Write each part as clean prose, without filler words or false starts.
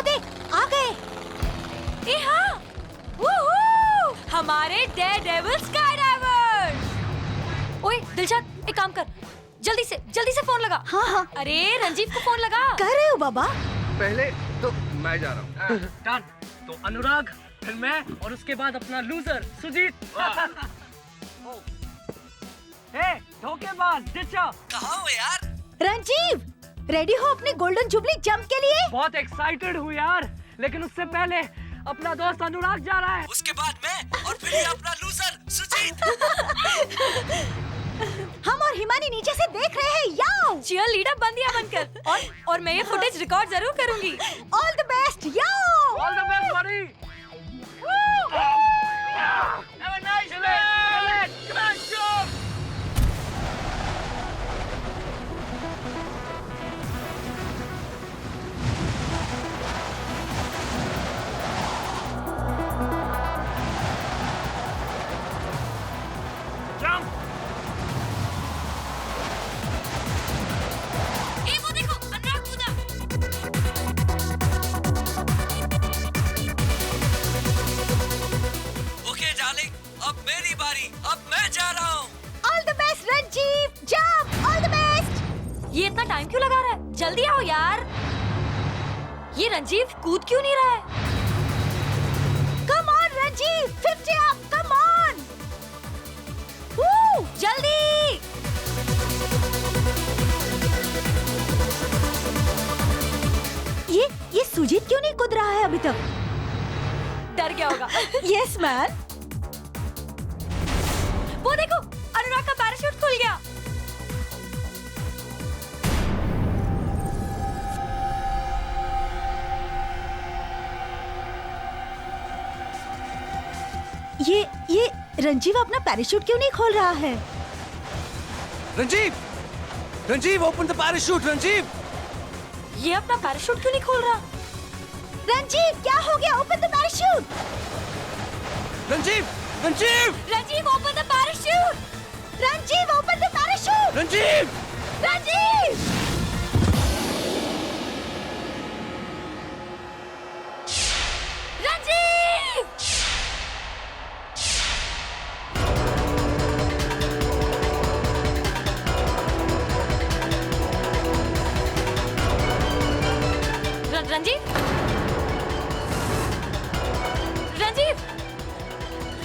वो देख, आ गए। ए हाँ, वूहू! हमारे डेयरडेविल स्काईडाइवर्स। ओए दिलशाद, एक काम कर, जल्दी से फोन लगा। हाँ हाँ, अरे रंजीव को फोन लगा। कर रहे हो बाबा? पहले तो मैं जा रहा हूँ। डन। तो अनुराग, फिर मैं और उसके बाद अपना लूजर सुजीत। हे, धोखेबाज, डिचा। कहाँ हो यार? रंजीव, रेडी हो अपने गोल्डन जुबली जंप के लिए? बहुत एक्साइटेड हूँ यार, लेकिन उससे पहले अपना दोस्त अनुराग जा रहा है। उसके बाद मैं और फिर ये अपना लूजर सुजीत। हम और हिमानी नीचे से देख रहे हैं। याओ! चीयर लीडर बंदिया बनकर, और मैं ये फुटेज रिकॉर्ड जरूर करूंगी। ऑल द बेस्ट, याओ! All the best buddy। Have a nice day। Come on, jump। Jump। ए वो देखो, अनुराग कूदा। ओके डार्लिंग, अब मेरी बारी, अब मैं जा रहा हूँ। All the best Ranjeev, jump, all the best. ये इतना टाइम क्यों लगा रहा है? जल्दी आओ यार। ये रंजीव कूद क्यों नहीं रहा है? Come on Ranjeev, 50 up, come on. जल्दी। ये सुजीत क्यों नहीं कूद रहा है अभी तक? डर गया होगा। Yes man. वो देखो, अनुराग का पैराशूट खुल गया। ये रंजीव अपना पैराशूट क्यों नहीं खोल रहा है? Ranjeev, Ranjeev open the parachute. Ranjeev, ये अपना पैराशूट क्यों नहीं खोल रहा? रंजीव, क्या हो गया? Open the parachute. Ranjeev, Ranjeev, Ranjeev open the parachute. Ranjeev, open the parachute. Ranjeev. Ranjeev! Ranjeev! Ranjeev! Ranjeev!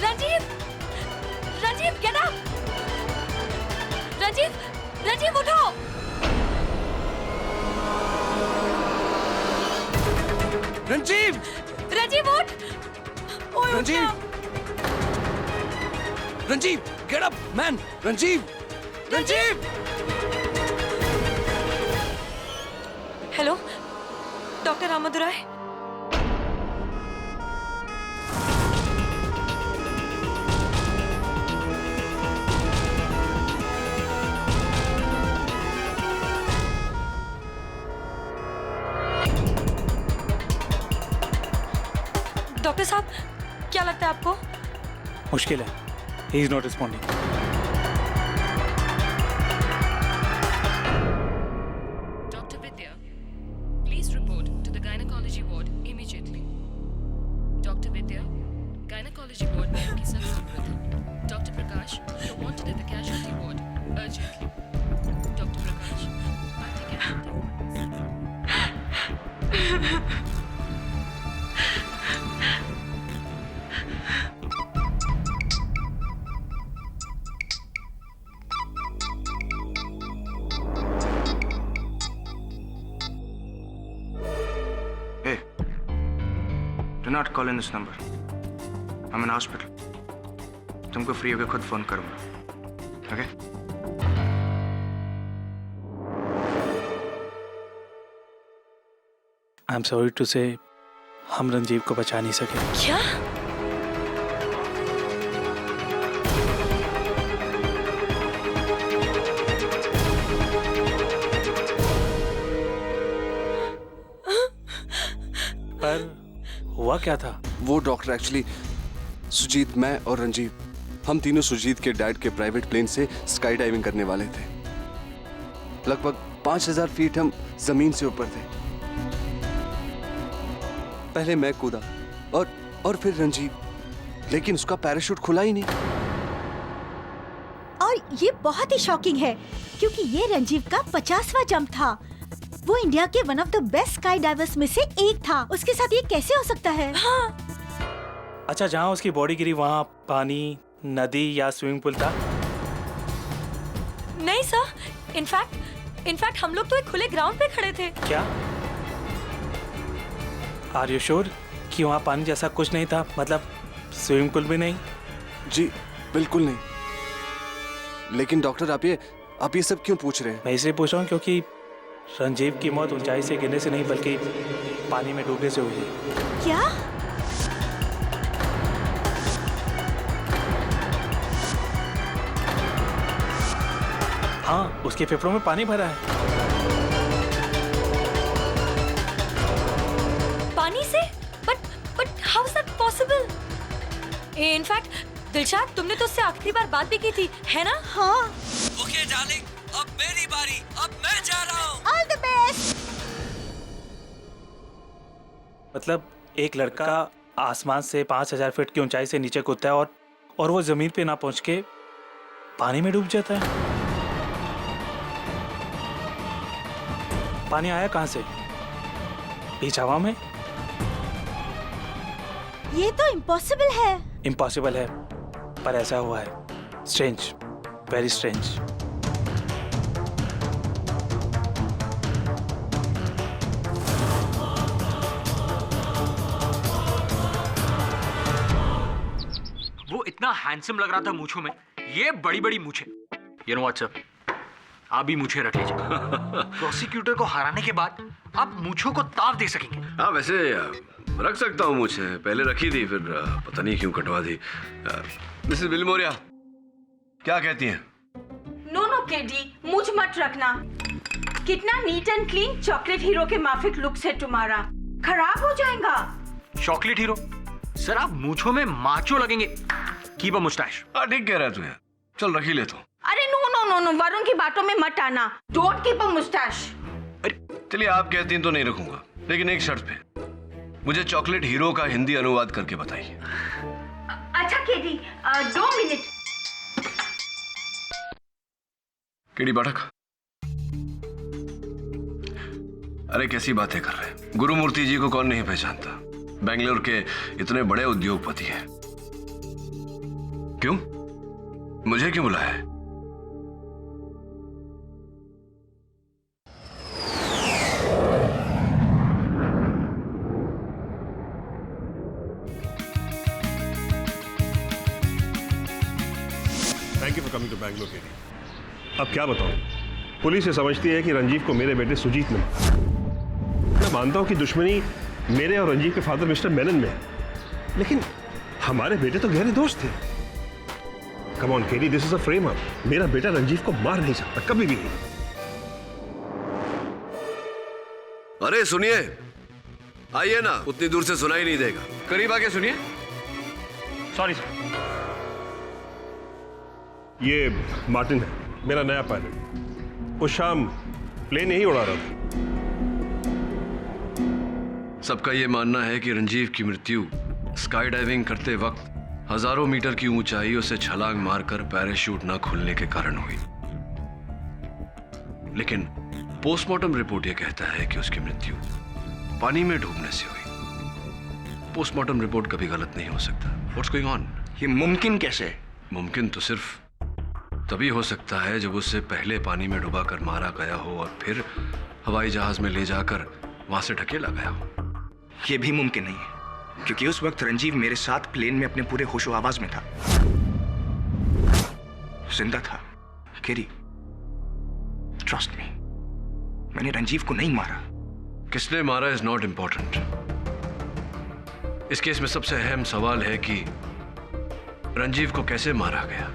Ranjeev! Ranjeev, get up! Ranjeev! Ranjeev उठो! रंजीव, रंजीव उठ! ओए Ranjeev! Ranjeev, get up man. Ranjeev, Ranjeev. Hello, doctor Ramadurai. Doctor साहब, क्या लगता है आपको? मुश्किल है। He is not responding. Dr. Vidya, please report to the gynecology ward immediately. Dr. Vidya, gynecology ward में आपकी सब जरूरत है. Dr. Prakash, you're wanted at the casualty ward urgently. Dr. Prakash, anti-casualty ward. Hey, do not call in this number. I'm in hospital. तुमको free होकर खुद phone करूंगा. Okay? I am sorry to say हम रंजीव को बचा नहीं सके। क्या? पर हुआ क्या था? वो डॉक्टर एक्चुअली सुजीत, मैं और रंजीव, हम तीनों सुजीत के डैड के प्राइवेट प्लेन से स्काई डाइविंग करने वाले थे। लगभग 5000 फीट हम जमीन से ऊपर थे। पहले मैं कूदा और फिर रंजीव, लेकिन उसका पैराशूट खुला ही नहीं। और ये बहुत ही शॉकिंग है क्योंकि ये रंजीव का 50वां जंप था। वो इंडिया के one of the best sky divers में से एक था। उसके साथ ये कैसे हो सकता है? हाँ। अच्छा, जहाँ उसकी बॉडी गिरी वहाँ पानी, नदी या स्विमिंग पूल था? नहीं सर, इनफैक्ट हम लोग तो एक खुले ग्राउंड पे खड़े थे। क्या? आर यू श्योर कि वहाँ पानी जैसा कुछ नहीं था? मतलब स्विमिंग पूल भी नहीं? जी बिल्कुल नहीं। लेकिन डॉक्टर आप ये सब क्यों पूछ रहे हैं? मैं इसलिए पूछ रहा हूँ क्योंकि रंजीव की मौत ऊंचाई से गिरने से नहीं बल्कि पानी में डूबने से हुई है। क्या? हाँ, उसके फेफड़ों में पानी भरा है। पानी से? But how is that possible? In fact Dilshad, तुमने तो उससे आखिरी बार बात भी की थी, है ना? हाँ। ओके डार्लिंग, अब मेरी बारी, अब मैं जा रहा हूँ। All the best. मतलब एक लड़का आसमान से 5000 फीट की ऊंचाई से नीचे कूदता है और वो जमीन पे ना पहुंच के पानी में डूब जाता है। पानी आया कहाँ से? बीच हवा में? ये तो इम्पॉसिबल है। इम्पॉसिबल है, पर ऐसा हुआ है। Strange, very strange. वो इतना हैंडसम लग रहा था मूंछों में, ये बड़ी बड़ी मूंछें। यू नो व्हाट्स अप, आप भी मूंछें रख लीजिए। प्रोसिक्यूटर को हराने के बाद आप मूंछों को ताव दे सकेंगे। हाँ वैसे रख सकता हूँ मुझे, पहले रखी थी फिर पता नहीं क्यों कटवा दी। मिसेस विल्मोरिया क्या कहती हैं? नो केडी, मुझ मत रखना। कितना neat and clean chocolate hero के माफिक लुक है तुम्हारा, खराब हो जाएगा। Chocolate hero? सर आप मूंछों में माचो लगेंगे। Keep a moustache. हाँ ठीक कह रहा है तू, चल रख ही ले तो। अरे नो वरुण की बातों में मत आना। Don't keep a moustache. चलिए आप कहती हैं तो नहीं रखूंगा, लेकिन एक शर्त पे, मुझे चॉकलेट हीरो का हिंदी अनुवाद करके बताइए। अच्छा केडी, 2 मिनट। केडी बाठक, अरे कैसी बातें कर रहे हैं? गुरुमूर्ति जी को कौन नहीं पहचानता? बेंगलुरु के इतने बड़े उद्योगपति हैं। क्यों, मुझे क्यों बुलाया है? Thank you for coming to Bangalore के लिए। अब क्या बताऊं, पुलिस ये समझती है कि रंजीव को मेरे बेटे सुजीत ने, मैं मानता हूं कि दुश्मनी मेरे और रंजीव के फादर मिस्टर मेनन में है, लेकिन हमारे बेटे तो गहरे दोस्त थे। Come on KD, this is a frame up. मेरा बेटा रंजीव को मार नहीं सकता, कभी भी नहीं। अरे सुनिए, आइए ना, उतनी दूर से सुनाई नहीं देगा, करीब आके सुनिए। Sorry sir. ये मार्टिन है, मेरा नया पायलट। उस शाम प्लेन यही उड़ा रहा था। सबका ये मानना है कि रंजीव की मृत्यु स्काई डाइविंग करते वक्त हजारों मीटर की ऊंचाइयों से छलांग मारकर पैराशूट न खुलने के कारण हुई, लेकिन पोस्टमार्टम रिपोर्ट यह कहता है कि उसकी मृत्यु पानी में डूबने से हुई। पोस्टमार्टम रिपोर्ट कभी गलत नहीं हो सकता। What's going on? ये मुमकिन कैसे? मुमकिन तो सिर्फ तभी हो सकता है जब उससे पहले पानी में डुबाकर मारा गया हो और फिर हवाई जहाज में ले जाकर वहां से ढकेला गया हो। ये भी मुमकिन नहीं है क्योंकि उस वक्त रंजीव मेरे साथ प्लेन में अपने पूरे होशो आवाज में था, जिंदा था। केरी, ट्रस्ट मी, मैंने रंजीव को नहीं मारा। किसने मारा इज नॉट इंपॉर्टेंट। इस केस में सबसे अहम सवाल है कि रंजीव को कैसे मारा गया।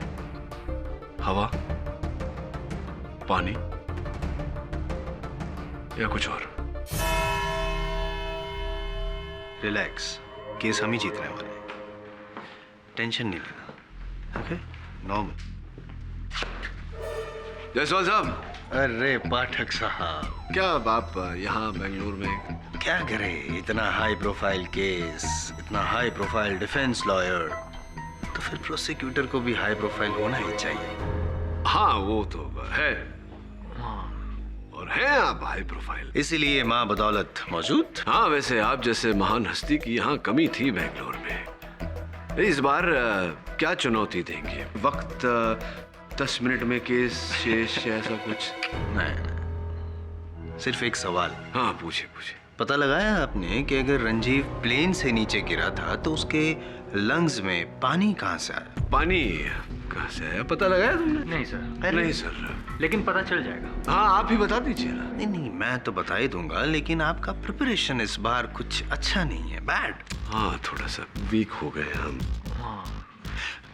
हवा, पानी या कुछ और? रिलैक्स, केस हम ही जीतने वाले हैं, टेंशन नहीं लेना। Okay, normal. जायसवाल साहब। अरे पाठक साहब, क्या आप यहाँ बेंगलुरु में क्या करे, इतना हाई प्रोफाइल केस, इतना हाई प्रोफाइल डिफेंस लॉयर, तो फिर प्रोसिक्यूटर को भी हाई प्रोफाइल होना ही चाहिए। हाँ वो तो है, और हैं आप हाई प्रोफाइल, इसीलिए माँ बदौलत मौजूद। हाँ वैसे आप जैसे महान हस्ती की यहाँ कमी थी बेंगलोर में। इस बार क्या चुनौती देंगे? वक्त 10 मिनट में केस शेष ऐसा कुछ? नहीं, सिर्फ एक सवाल। हाँ पूछे पूछे। पता लगाया आपने कि अगर रंजीव प्लेन से नीचे गिरा था तो उसके लंग्स में पानी कहाँ से आया? पानी कहाँ से आया पता लगाया तुमने? नहीं सर। नहीं सर, लेकिन पता चल जाएगा। हाँ आप ही बता दीजिए ना। नहीं नहीं, मैं तो बता ही दूंगा, लेकिन आपका प्रिपरेशन इस बार कुछ अच्छा नहीं है, बैड। हाँ थोड़ा सा वीक हो गए हम।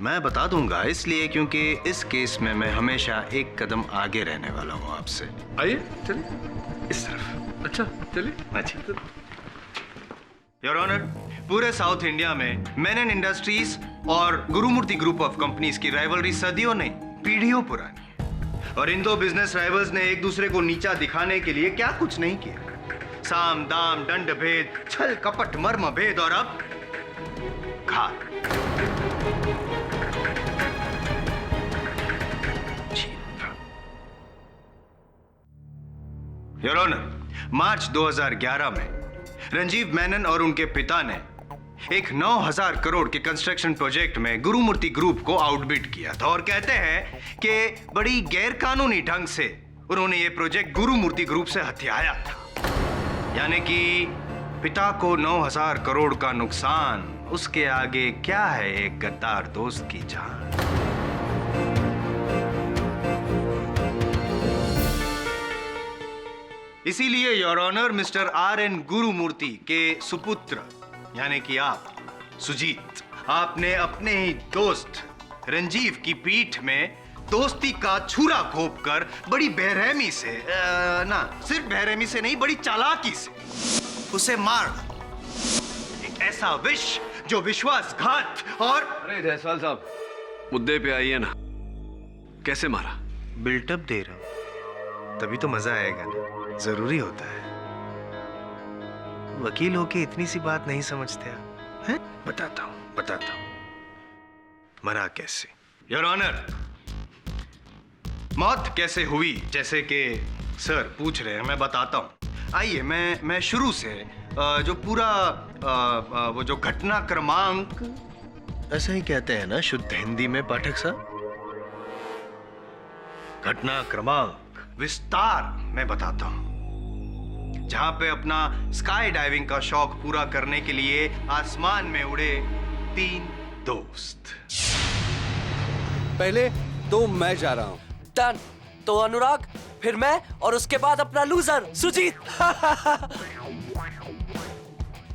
मैं बता दूंगा इसलिए क्योंकि इस केस में मैं हमेशा एक कदम आगे रहने वाला हूँ आपसे। आइए चलिए इस तरफ। अच्छा चलिए। अच्छा योर ऑनर, पूरे साउथ इंडिया में मेनन इंडस्ट्रीज और गुरुमूर्ति ग्रुप ऑफ कंपनीज की राइवलरी सदियों नहीं पीढ़ियों पुरानी है, और इन दो बिजनेस राइवल्स ने एक दूसरे को नीचा दिखाने के लिए क्या कुछ नहीं किया। साम दाम दंड भेद, छल कपट मर्म भेद, और अब घात। योर ऑनर, मार्च 2011 में रंजीव मेनन और उनके पिता ने एक 9,000 करोड़ के कंस्ट्रक्शन प्रोजेक्ट में गुरुमूर्ति ग्रुप को आउटबिड किया था, और कहते हैं कि बड़ी गैरकानूनी ढंग से उन्होंने ये प्रोजेक्ट गुरुमूर्ति ग्रुप से हथियाया था। यानी कि पिता को 9,000 करोड़ का नुकसान, उसके आगे क्या है एक गद्दार दोस्त की जान। इसीलिए your honour, mister R.N. Gurumurthy के सुपुत्र यानी कि आप सुजीत, आपने अपने ही दोस्त रंजीव की पीठ में दोस्ती का छुरा घोंप कर बड़ी बेरहमी से, ना सिर्फ बेरहमी से नहीं, बड़ी चालाकी से उसे मार एक ऐसा विष जो विश्वासघात और। अरे जायसवाल साहब, मुद्दे पे आइए ना। कैसे मारा? बिल्टअप दे रहा हूं, तभी तो मजा आएगा ना, जरूरी होता है। वकील होके इतनी सी बात नहीं समझते आप हैं? बताता हूं। मरा कैसे? योर ऑनर, मौत कैसे हुई जैसे कि सर पूछ रहे हैं, मैं बताता हूं। आइए मैं शुरू से जो पूरा वो जो घटना क्रमांक, ऐसा ही कहते हैं ना शुद्ध हिंदी में पाठक साहब, घटना क्रमांक विस्तार में बताता हूं, जहां पे अपना स्काई डाइविंग का शौक पूरा करने के लिए आसमान में उड़े 3 दोस्त। पहले तो मैं जा रहा हूँ। डन। तो अनुराग, फिर मैं, और उसके बाद अपना लूजर सुजीत।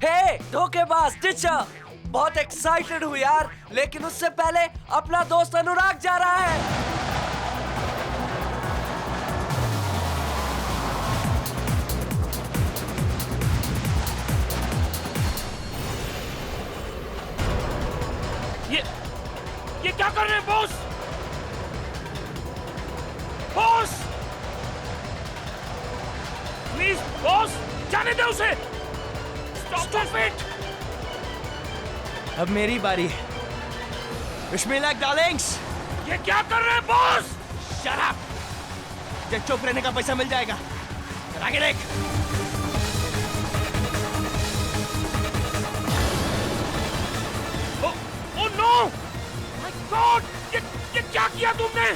हे धोखेबाज टीचर, बहुत एक्साइटेड हूँ यार, लेकिन उससे पहले अपना दोस्त अनुराग जा रहा है। ये क्या कर रहे हैं बॉस? बॉस प्लीज बॉस, जाने दे उसे। Stop it. अब मेरी बारी है। Wish me luck Darling's. ये क्या कर रहे हैं बॉस? Shut up. जब चुप रहने का पैसा मिल जाएगा। आगे देख। ओह नो माय गॉड, ये क्या किया तुमने?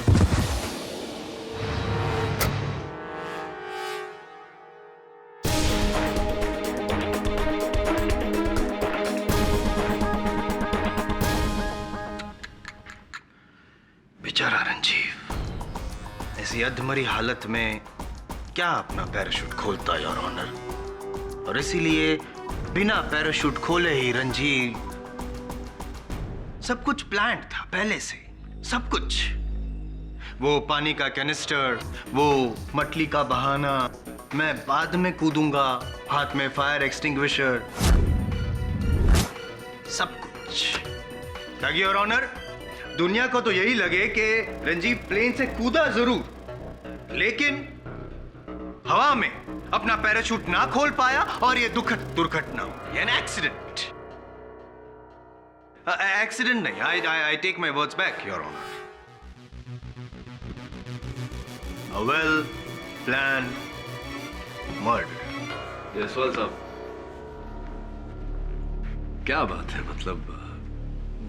बेचारा रंजीव ऐसी अधमरी हालत में क्या अपना पैराशूट खोलता योर ऑनर, और इसीलिए बिना पैराशूट खोले ही रंजीव, सब कुछ प्लान्ड था पहले से, सब कुछ। वो पानी का कैनिस्टर, वो मटली का बहाना, मैं बाद में कूदूंगा, हाथ में फायर एक्सटिंग्विशर, सब कुछ। ताकि योर ऑनर, दुनिया को तो यही लगे कि रंजीव प्लेन से कूदा जरूर, लेकिन हवा में अपना पैराशूट ना खोल पाया और ये दुखद दुर्घटना हुई। N accident. एक्सीडेंट नहीं, I take my words back, your honour. A well planned murder. Jaiswal साहब, क्या बात है, मतलब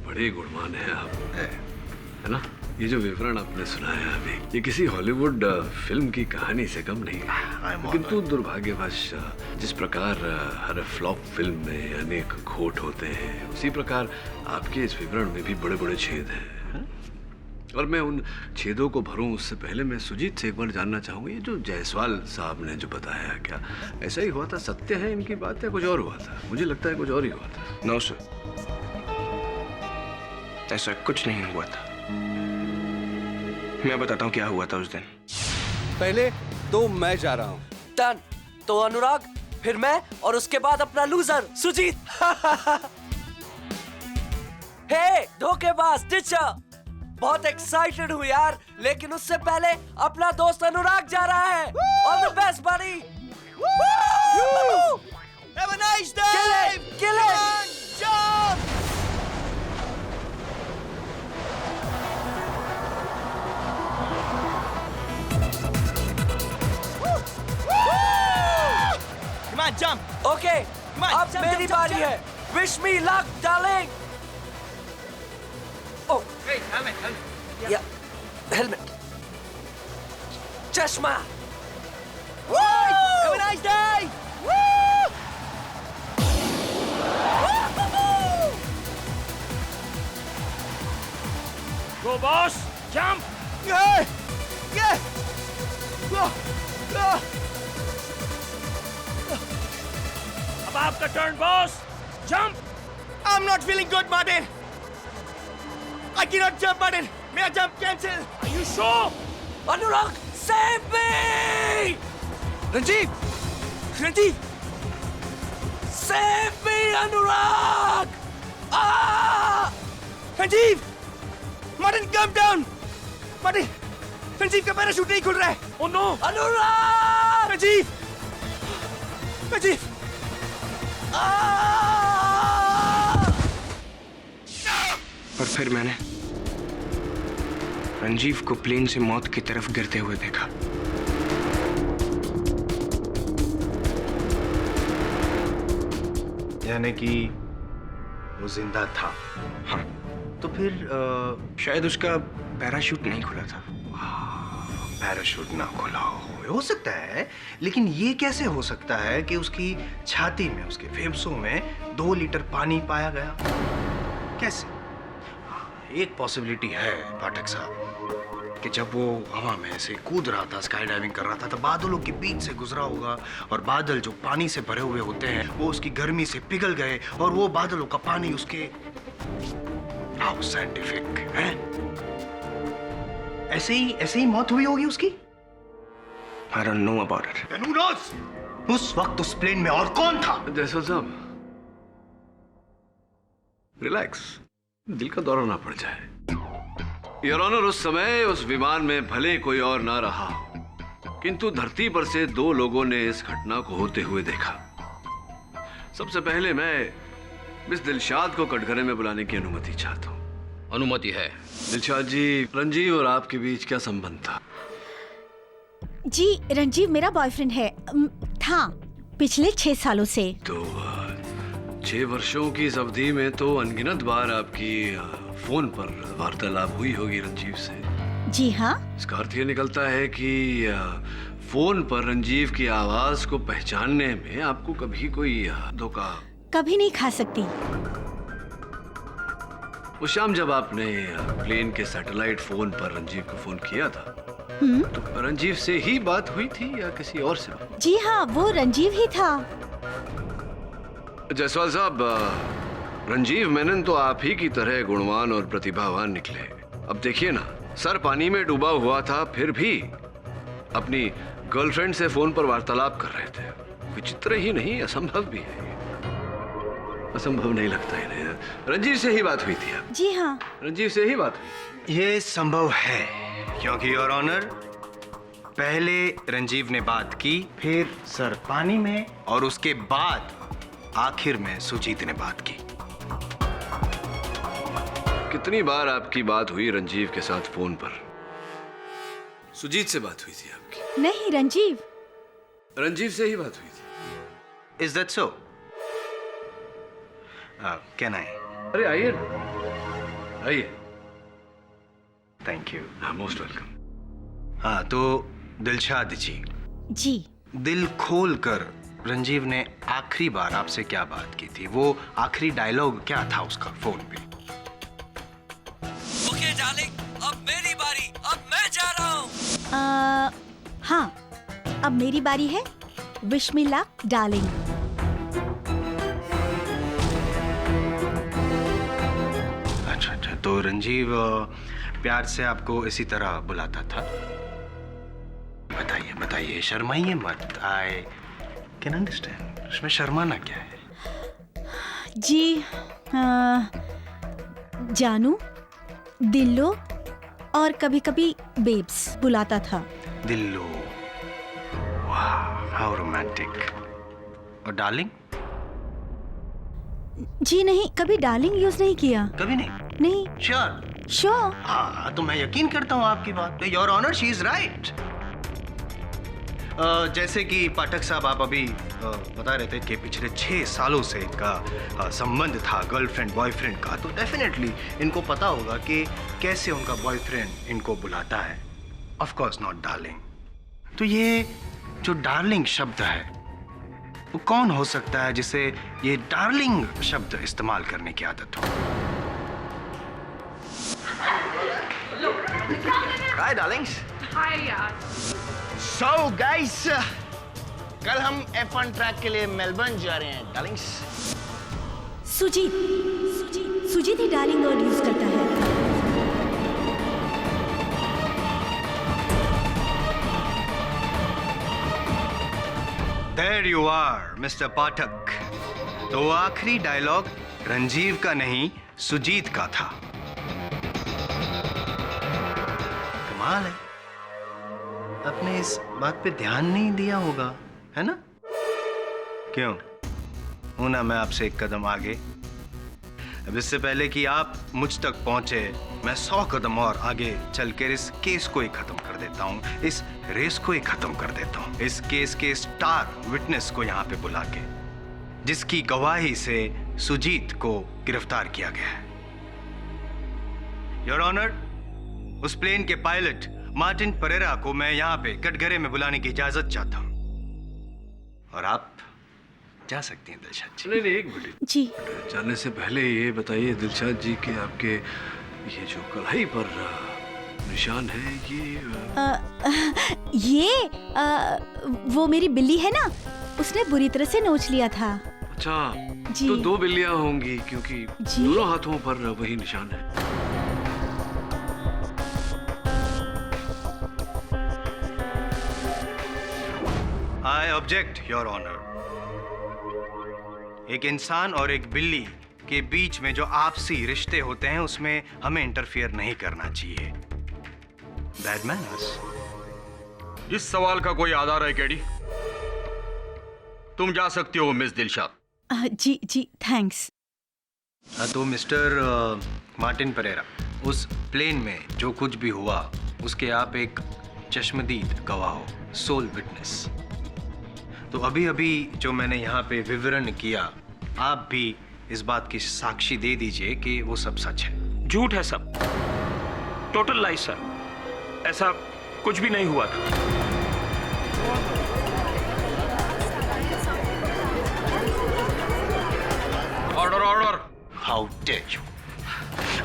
बड़े गुणवान हैं आप, है ना? ये जो विवरण आपने सुनाया अभी, ये किसी हॉलीवुड फिल्म की कहानी से कम नहीं है। किंतु दुर्भाग्यवश जिस प्रकार हर फ्लॉप फिल्म में अनेक खोट होते हैं, उसी प्रकार आपके इस विवरण में भी बड़े बड़े छेद हैं। और मैं उन छेदों को भरूं उससे पहले मैं सुजीत से एक बार जानना चाहूंगा, ये जो जायसवाल साहब ने जो बताया, क्या ऐसा ही हुआ था? सत्य है इनकी बात या कुछ और हुआ था? मुझे लगता है कुछ और ही हुआ था। नो सर, ऐसा कुछ नहीं हुआ था। मैं बताता हूँ क्या हुआ था उस दिन। पहले तो मैं जा रहा हूँ। डन। तो अनुराग, फिर मैं, और उसके बाद अपना लूजर सुजीत। हे धोखेबाज टीचर, बहुत एक्साइटेड हूँ यार, लेकिन उससे पहले अपना दोस्त अनुराग जा रहा है। All the best buddy. Have a nice day. Kill it. Jump. Come on, jump. Okay, अब मेरी बारी है। Wish me luck darling. Oh, Hey, helmet. yeah, helmet. चश्मा। Have a nice day. Go boss, jump. Yeah. Yeah. अब आपका turn boss, jump. I'm not feeling good, Martin. I cannot jump, Martin. मेरा jump cancel. Are you sure? Anurag, save me! Ranjeev, Ranjeev, Save me, Anurag! Ah! Ranjeev, Martin, calm down. Martin, Ranjeev का parachute नहीं खुल रहा है। Oh no! अनुराग! रंजीव, रंजीव, और फिर मैंने रंजीव को प्लेन से मौत की तरफ गिरते हुए देखा। यानी कि वो जिंदा था। हाँ, तो फिर शायद उसका पैराशूट नहीं खुला था। पैराशूट ना खुला हो सकता है, लेकिन ये कैसे हो सकता है कि उसकी छाती में, उसके फेफड़ों में 2 लीटर पानी पाया गया? कैसे? एक पॉसिबिलिटी है पाठक साहब कि जब वो हवा में ऐसे कूद रहा था, स्काई डाइविंग कर रहा था, तो बादलों के बीच से गुजरा होगा और बादल जो पानी से भरे हुए होते हैं वो उसकी गर्मी से पिघल गए और वो बादलों का पानी उसके हाउ साइंटिफिक है, ऐसे ही मौत हुई होगी उसकी। I don't know about it. And who knows? उस वक्त उस प्लेन में और कौन था? जयसवाल साहब, रिलैक्स, दिल का दौरा ना पड़ जाए। योर ऑनर, उस समय उस विमान में भले कोई और ना रहा हो, किंतु धरती पर से 2 लोगों ने इस घटना को होते हुए देखा। सबसे पहले मैं मिस दिलशाद को कटघरे में बुलाने की अनुमति चाहता हूँ। अनुमति है। दिलशाद जी, रंजीव और आपके बीच क्या संबंध था? जी, रंजीव मेरा बॉयफ्रेंड है, था पिछले 6 सालों से। तो 6 वर्षों की इस अवधि में तो अनगिनत बार आपकी फोन पर वार्तालाप हुई होगी रंजीव से। जी हाँ। इसका अर्थ ये निकलता है कि फोन पर रंजीव की आवाज को पहचानने में आपको कभी कोई धोखा कभी नहीं खा सकती। उस शाम जब आपने प्लेन के सैटेलाइट फोन पर रंजीव को फोन किया था, तो रंजीव से ही बात हुई थी या किसी और से? जी हाँ, वो रंजीव ही था। जायसवाल साहब, रंजीव मेनन तो आप ही की तरह गुणवान और प्रतिभावान निकले। अब देखिए ना, सर पानी में डूबा हुआ था, फिर भी अपनी गर्लफ्रेंड से फोन पर वार्तालाप कर रहे थे। विचित्र ही नहीं, असंभव भी है। असंभव नहीं लगता इन्हें। रंजीव से ही बात हुई थी अब? जी हाँ, रंजीव से ही बात हुई। ये संभव है क्योंकि योर ऑनर, पहले रंजीव ने बात की, फिर सर पानी में, और उसके बाद आखिर में सुजीत ने बात की। कितनी बार आपकी बात हुई रंजीव के साथ फोन पर? सुजीत से बात हुई थी आपकी? नहीं रंजीव। रंजीव से ही बात हुई थी। Is that so? Can I? अरे आइए आइए। Thank you. Most welcome. हाँ तो दिलशाद जी दिल खोल कर रंजीव ने आखिरी बार आपसे क्या बात की थी? वो आखिरी डायलॉग क्या था उसका फोन पे? ओके डार्लिंग, अब मेरी बारी, अब मैं जा रहा हूँ। हाँ, अब मेरी बारी है। Wish me luck darling. अच्छा, तो रंजीव प्यार से आपको इसी तरह बुलाता था? बताइए, शर्माइए मत। आई कैन अंडरस्टैंड, उसमें शर्माना क्या है? जी जानू, दिल्लो और कभी-कभी बेब्स बुलाता था। दिल्लो, वाह हाउ रोमांटिक। और डार्लिंग? जी नहीं, कभी डार्लिंग यूज नहीं किया। कभी नहीं? नहीं। श्योर? हाँ तो मैं यकीन करता हूँ आपकी बात पे। Your honour, she is right. जैसे कि पाठक साहब आप अभी बता रहे थे कि पिछले 6 सालों से इनका संबंध था गर्लफ्रेंड बॉयफ्रेंड का, तो डेफिनेटली इनको पता होगा कि कैसे उनका बॉयफ्रेंड इनको बुलाता है। Of course not darling. तो ये जो डार्लिंग शब्द है वो कौन हो सकता है जिसे ये डार्लिंग शब्द इस्तेमाल करने की आदत हो? हाय डार्लिंग्स। हाय यार। सो गाइस, कल हम F1 ट्रैक के लिए मेलबर्न जा रहे हैं डार्लिंग्स। सुजीत ही डार्लिंग वर्ड यूज करता है। There you are, Mr. पाठक। तो वो आखिरी डायलॉग रंजीव का नहीं, सुजीत का था। कमाल है, आपने इस बात पे ध्यान नहीं दिया होगा, है ना? क्यों? हूं ना मैं आपसे एक कदम आगे। अब इससे पहले कि आप मुझ तक पहुंचे, मैं 100 कदम और आगे चलकर इस केस को ही खत्म कर देता हूं, इस रेस को ही खत्म कर देता हूं, इस केस के स्टार विटनेस को यहां पे बुला के, जिसकी गवाही से सुजीत को गिरफ्तार किया गया है। योर ऑनर, उस प्लेन के पायलट मार्टिन परेरा को मैं यहां पे कटघरे में बुलाने की इजाजत चाहता हूं, और आप जा सकती हैं दिलशाद जी। नहीं, एक मिनट जी। जाने से पहले ये बताइए दिलशाद जी कि आपके ये जो कलाई पर निशान है ये वो मेरी बिल्ली है ना, उसने बुरी तरह से नोच लिया था। अच्छा जी। तो 2 बिल्लियां होंगी क्योंकि दोनों हाथों पर वही निशान है। I object your honour. एक इंसान और एक बिल्ली के बीच में जो आपसी रिश्ते होते हैं उसमें हमें इंटरफियर नहीं करना चाहिए। Bad manners. इस सवाल का कोई आधार है केडी? तुम जा सकती हो मिस दिलशाद। जी थैंक्स। तो मिस्टर मार्टिन परेरा, उस प्लेन में जो कुछ भी हुआ उसके आप एक चश्मदीद गवाह हो, सोल विटनेस। तो अभी अभी जो मैंने यहाँ पे विवरण किया, आप भी इस बात की साक्षी दे दीजिए कि वो सब सच है। झूठ है सब, टोटल लाइस सर, ऐसा कुछ भी नहीं हुआ था। Order order. How dare you,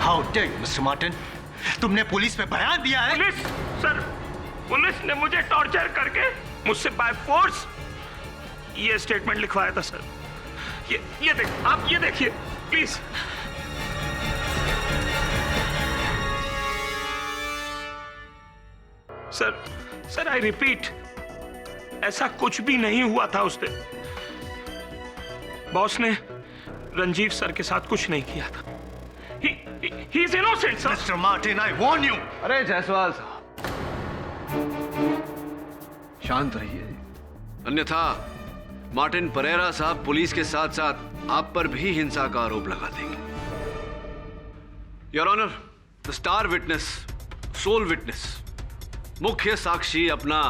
how dare you mister Martin, तुमने पुलिस पे बयान दिया है? पुलिस सर, पुलिस ने मुझे टॉर्चर करके मुझसे बाय फोर्स ये स्टेटमेंट लिखवाया था सर। ये देख, आप ये देखिए प्लीज। सर आई रिपीट, ऐसा कुछ भी नहीं हुआ था उस दिन। बॉस ने रंजीव सर के साथ कुछ नहीं किया था। He is innocent, sir. Mr. Martin, I warn you. अरे जायसवाल साहब, शांत रहिए, अन्यथा मार्टिन परेरा साहब पुलिस के साथ साथ आप पर भी हिंसा का आरोप लगा देंगे। Your honour, the star witness, sole witness, मुख्य साक्षी अपना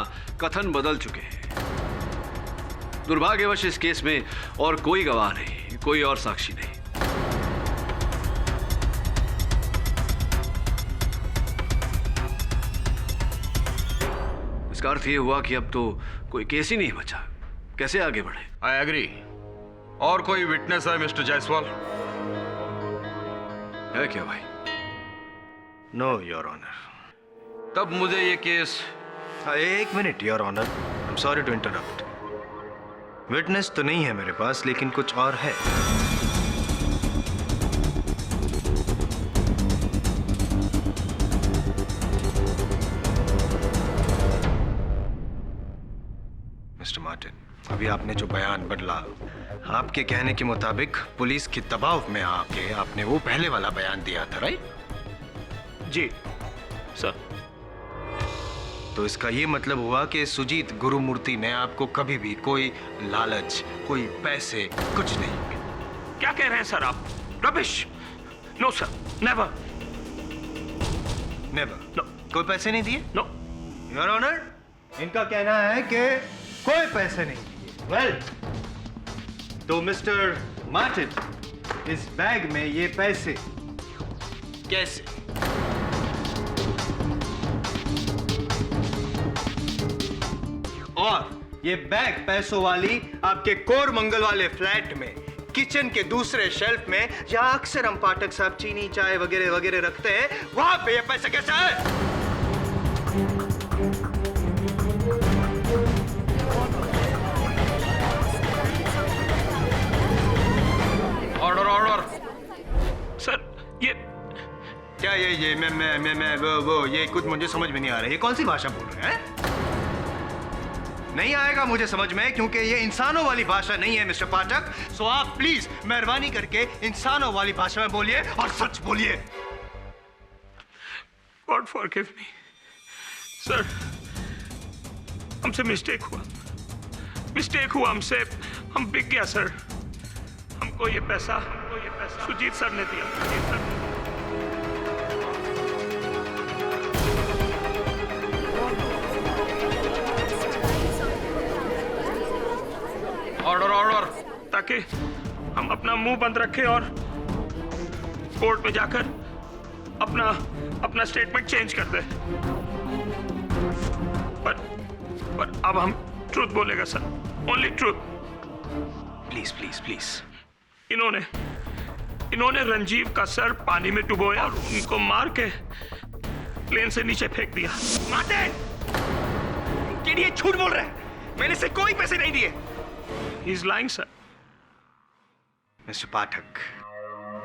कथन बदल चुके हैं। दुर्भाग्यवश इस केस में और कोई गवाह नहीं, कोई और साक्षी नहीं। इसका अर्थ यह हुआ कि अब तो कोई केस ही नहीं बचा। कैसे आगे बढ़े? I agree. और कोई विटनेस है मिस्टर जायसवाल? है क्या भाई? No your honour. तब मुझे ये केस... एक minute your honour, I am sorry to interrupt. Witness तो नहीं है मेरे पास, लेकिन कुछ और है। मिस्टर मार्टिन, अभी आपने जो बयान बदला, आपके कहने के मुताबिक पुलिस के दबाव में आके आपने वो पहले वाला बयान दिया था, राइट? जी सर। तो इसका ये मतलब हुआ कि सुजीत गुरुमूर्ति ने आपको कभी भी कोई लालच, कोई पैसे, कुछ नहीं। क्या कह रहे हैं सर आप? Rubbish! No sir, never. Never? No. कोई पैसे नहीं दिए? नो। योर ऑनर, इनका कहना है कि कोई पैसे नहीं दिए। वेल, तो मिस्टर मार्टिन, इस बैग में ये पैसे कैसे? और ये बैग पैसों वाली आपके कोरमंगल वाले फ्लैट में किचन के दूसरे शेल्फ में, जहां अक्सर हम पाठक साहब चीनी, चाय वगैरह वगैरह रखते हैं, वहां पे ये पैसा कैसे है? Order order. सर ये क्या ये मैं वो ये कुछ मुझे समझ में नहीं आ रहा है। ये कौन सी भाषा बोल रहे हैं? नहीं आएगा मुझे समझ में, क्योंकि ये इंसानों वाली भाषा नहीं है मिस्टर पाठक। सो आप प्लीज मेहरबानी करके इंसानों वाली भाषा में बोलिए और सच बोलिए। गॉड फॉरगिव मी सर, हमसे मिस्टेक हुआ हमसे, हम बिक गया सर। हमको ये पैसा सुजीत सर ने दिया। Order order. ताकि हम अपना मुंह बंद रखें और कोर्ट में जाकर अपना स्टेटमेंट चेंज कर दें। पर अब हम ट्रूथ बोलेगा sir, only truth. Please please please. इन्होंने रंजीव का सर पानी में डुबोया और उनको मार के प्लेन से नीचे फेंक दिया। मार्टिन! ये झूठ बोल रहे हैं, मैंने से कोई पैसे नहीं दिए। He is lying, sir. Mister Pathak,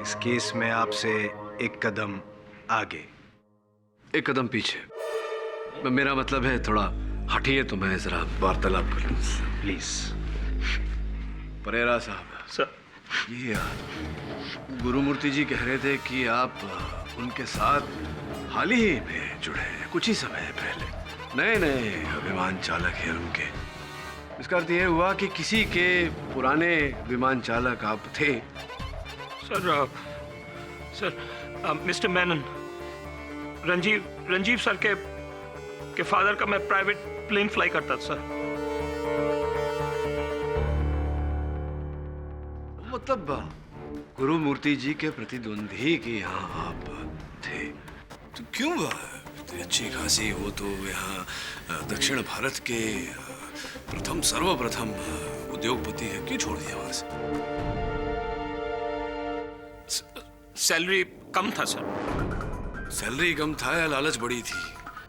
इस केस में आपसे एक कदम आगे, एक कदम पीछे। मेरा मतलब है थोड़ा हटिए तो मैं जरा वार्तालाप कर लूं। प्लीज। परेरा साहब। सर। ये गुरुमूर्ति जी कह रहे थे कि आप उनके साथ हाल ही में जुड़े हैं, कुछ ही समय पहले। नए विमान चालक हैं उनके। इसका अर्थ यह हुआ कि किसी के पुराने विमान चालक आप थे? Sir mister Menon, Ranjeev sir के फादर का मैं प्राइवेट प्लेन फ्लाई करता था सर। मतलब गुरुमूर्ति जी के प्रतिद्वंदी के यहाँ आप थे? तो क्यों? इतनी अच्छी खासी वो तो यहाँ दक्षिण भारत के सर्वप्रथम उद्योगपति है, क्यों छोड़ दिया वहां से? सैलरी कम था सर। सैलरी कम था या लालच बड़ी थी?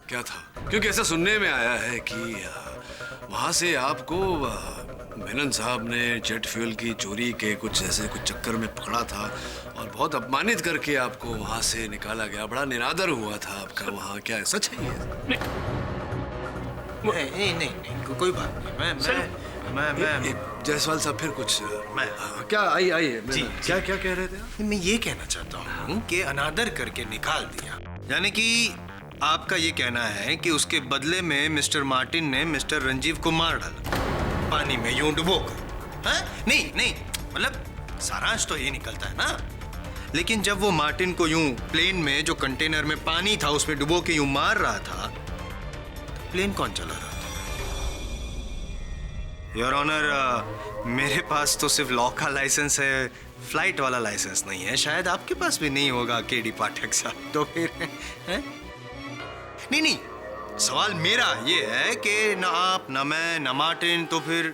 क्या था? क्योंकि ऐसा सुनने में आया है कि वहां से आपको मेनन साहब ने जेट फ्यूल की चोरी के कुछ चक्कर में पकड़ा था और बहुत अपमानित करके आपको वहां से निकाला गया। बड़ा निरादर हुआ था आपका वहां। क्या सच है ये? नहीं, कोई बात नहीं। मैं जायसवाल साहब फिर कुछ क्या आइए जी, क्या कह रहे थे? मैं ये कहना चाहता हूँ कि अनादर करके निकाल दिया, यानी कि आपका ये कहना है कि उसके बदले में मिस्टर मार्टिन ने मिस्टर रंजीव को मार डाला, पानी में यूं डुबोकर। हाँ? नहीं नहीं, मतलब सारांश तो ये निकलता है ना। लेकिन जब वो मार्टिन को यूं प्लेन में जो कंटेनर में पानी था उसमें डुबो के यूं मार रहा था, तो प्लेन कौन चला रहा था? योर ऑनर, मेरे पास तो सिर्फ लॉ का लाइसेंस है, फ्लाइट वाला लाइसेंस नहीं है। शायद आपके पास भी नहीं होगा केडी पाठक साहब। तो फिर है? नहीं नहीं, सवाल मेरा ये है कि ना आप, ना मैं, ना मार्टिन, तो फिर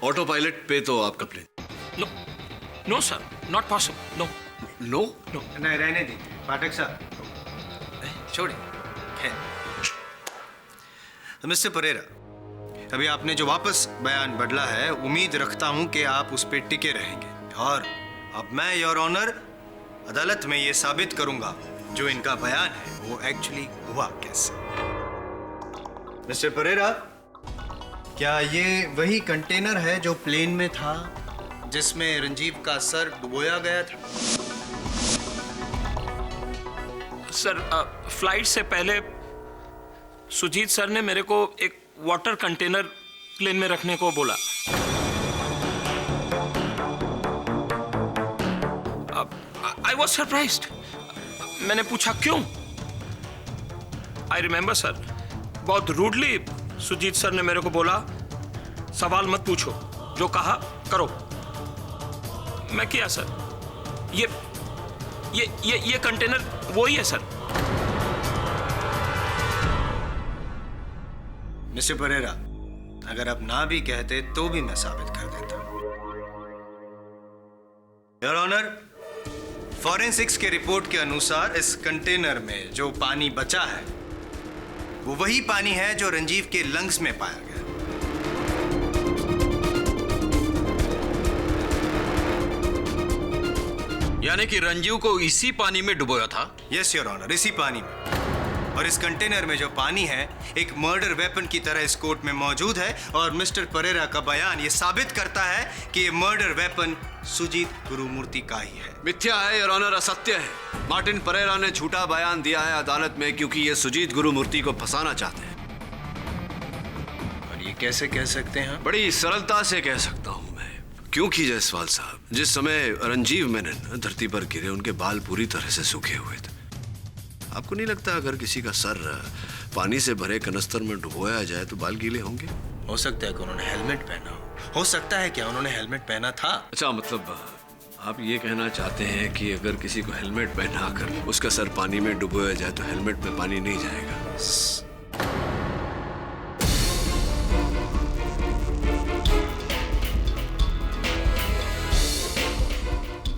ऑटो पायलट पे तो आपका plane. No no sir, not possible. No no no, नहीं, रहने दी पाठक साहब, छोड़िए। तो मिस्टर परेरा, अभी आपने जो वापस बयान बदला है, उम्मीद रखता हूं कि आप उस पर टिके रहेंगे। और अब मैं योर ऑनर अदालत में ये साबित करूंगा जो इनका बयान है वो एक्चुअली हुआ कैसे। मिस्टर परेरा, क्या ये वही कंटेनर है जो प्लेन में था जिसमें रंजीव का सर डुबोया गया था? सर, फ्लाइट से पहले सुजीत सर ने मेरे को एक वाटर कंटेनर प्लेन में रखने को बोला। I was surprised. मैंने पूछा क्यों। आई रिमेंबर सर, बहुत रूडली सुजीत सर ने मेरे को बोला, सवाल मत पूछो, जो कहा करो। मैं किया सर। ये कंटेनर वही है सर। मिस्टर परेरा, अगर आप ना भी कहते तो भी मैं साबित कर देता। योर ऑनर, फॉरेंसिक्स के रिपोर्ट के अनुसार इस कंटेनर में जो पानी बचा है वो वही पानी है जो रंजीव के लंग्स में पाया गया। यानी कि रंजीव को इसी पानी में डुबोया था? यस योर ऑनर, इसी पानी में। और इस कंटेनर में जो पानी है एक मर्डर वेपन की तरह इस कोर्ट में मौजूद है। और मिस्टर परेरा का बयान ये साबित करता है कि ये मर्डर वेपन सुजीत गुरुमूर्ति का ही है। मिथ्या है योर ऑनर, असत्य है। मार्टिन परेरा ने झूठा बयान दिया है अदालत में क्योंकि ये सुजीत गुरुमूर्ति को फंसाना चाहते हैं। और ये कैसे कह सकते हैं? बड़ी सरलता से कह सकता हूं मैं, क्योंकि जायसवाल साहब, जिस समय रंजीव मेनन धरती पर गिरे उनके बाल पूरी तरह से सूखे हुए थे। आपको नहीं लगता अगर किसी का सर पानी से भरे कनस्तर में डुबोया जाए तो बाल गीले होंगे? हो सकता है कि उन्होंने हेलमेट पहना हो सकता है क्या उन्होंने हेलमेट पहना था? अच्छा, मतलब आप ये कहना चाहते हैं कि अगर किसी को हेलमेट पहनाकर उसका सर पानी में डुबोया जाए तो हेलमेट में पानी नहीं जाएगा?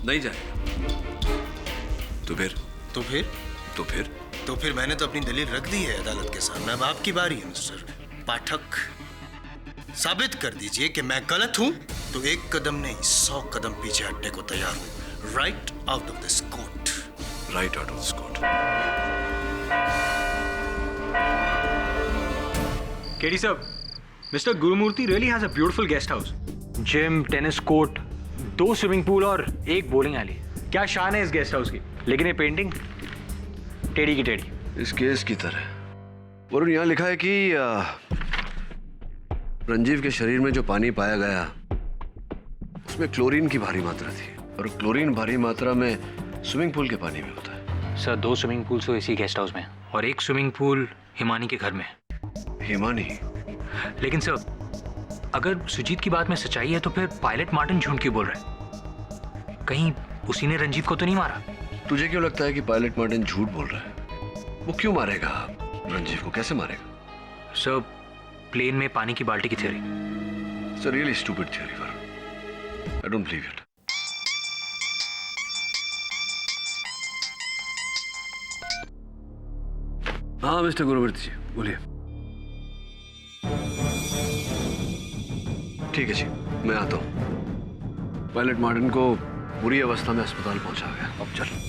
नहीं जाएगा। तो फिर मैंने तो अपनी दलील रख दी है अदालत के सामने। अब आपकी बारी है मिस्टर पाठक। साबित कर दीजिए कि मैं गलत हूं तो एक कदम नहीं 100 कदम पीछे हटने को तैयार हूं। Right out of this court. Right out of this court. KD साहब, mister Gurumurthy really has a beautiful guest house. Gym, tennis court, 2 swimming pool और 1 बोलिंग एली। क्या शान है इस गेस्ट हाउस की। लेकिन ये पेंटिंग टेढ़ी की टेढ़ी। इस केस की तरह। और यहाँ लिखा है कि रंजीव के शरीर में जो पानी पाया गया उसमें क्लोरीन की भारी मात्रा थी, और क्लोरीन भारी मात्रा में स्विमिंग पूल के पानी में होता है। सर, 2 स्विमिंग पूल तो इसी गेस्ट हाउस में और 1 स्विमिंग पूल हिमानी के घर में। हिमानी? लेकिन सर, अगर सुजीत की बात में सच्चाई है तो फिर पायलट मार्टिन झूठ क्यों बोल रहा है? कहीं उसी ने रंजीव को तो नहीं मारा? तुझे क्यों लगता है कि पायलट मार्टिन झूठ बोल रहा है? वो क्यों मारेगा रंजीव को? कैसे मारेगा? सर, प्लेन में पानी की बाल्टी की theory. It's a really stupid theory, Varun. I don't believe it. हाँ मिस्टर गुरुमूर्ति जी, बोलिए। ठीक है जी, मैं आता हूँ। पायलट मार्टिन को बुरी अवस्था में अस्पताल पहुंचा गया। अब चलो।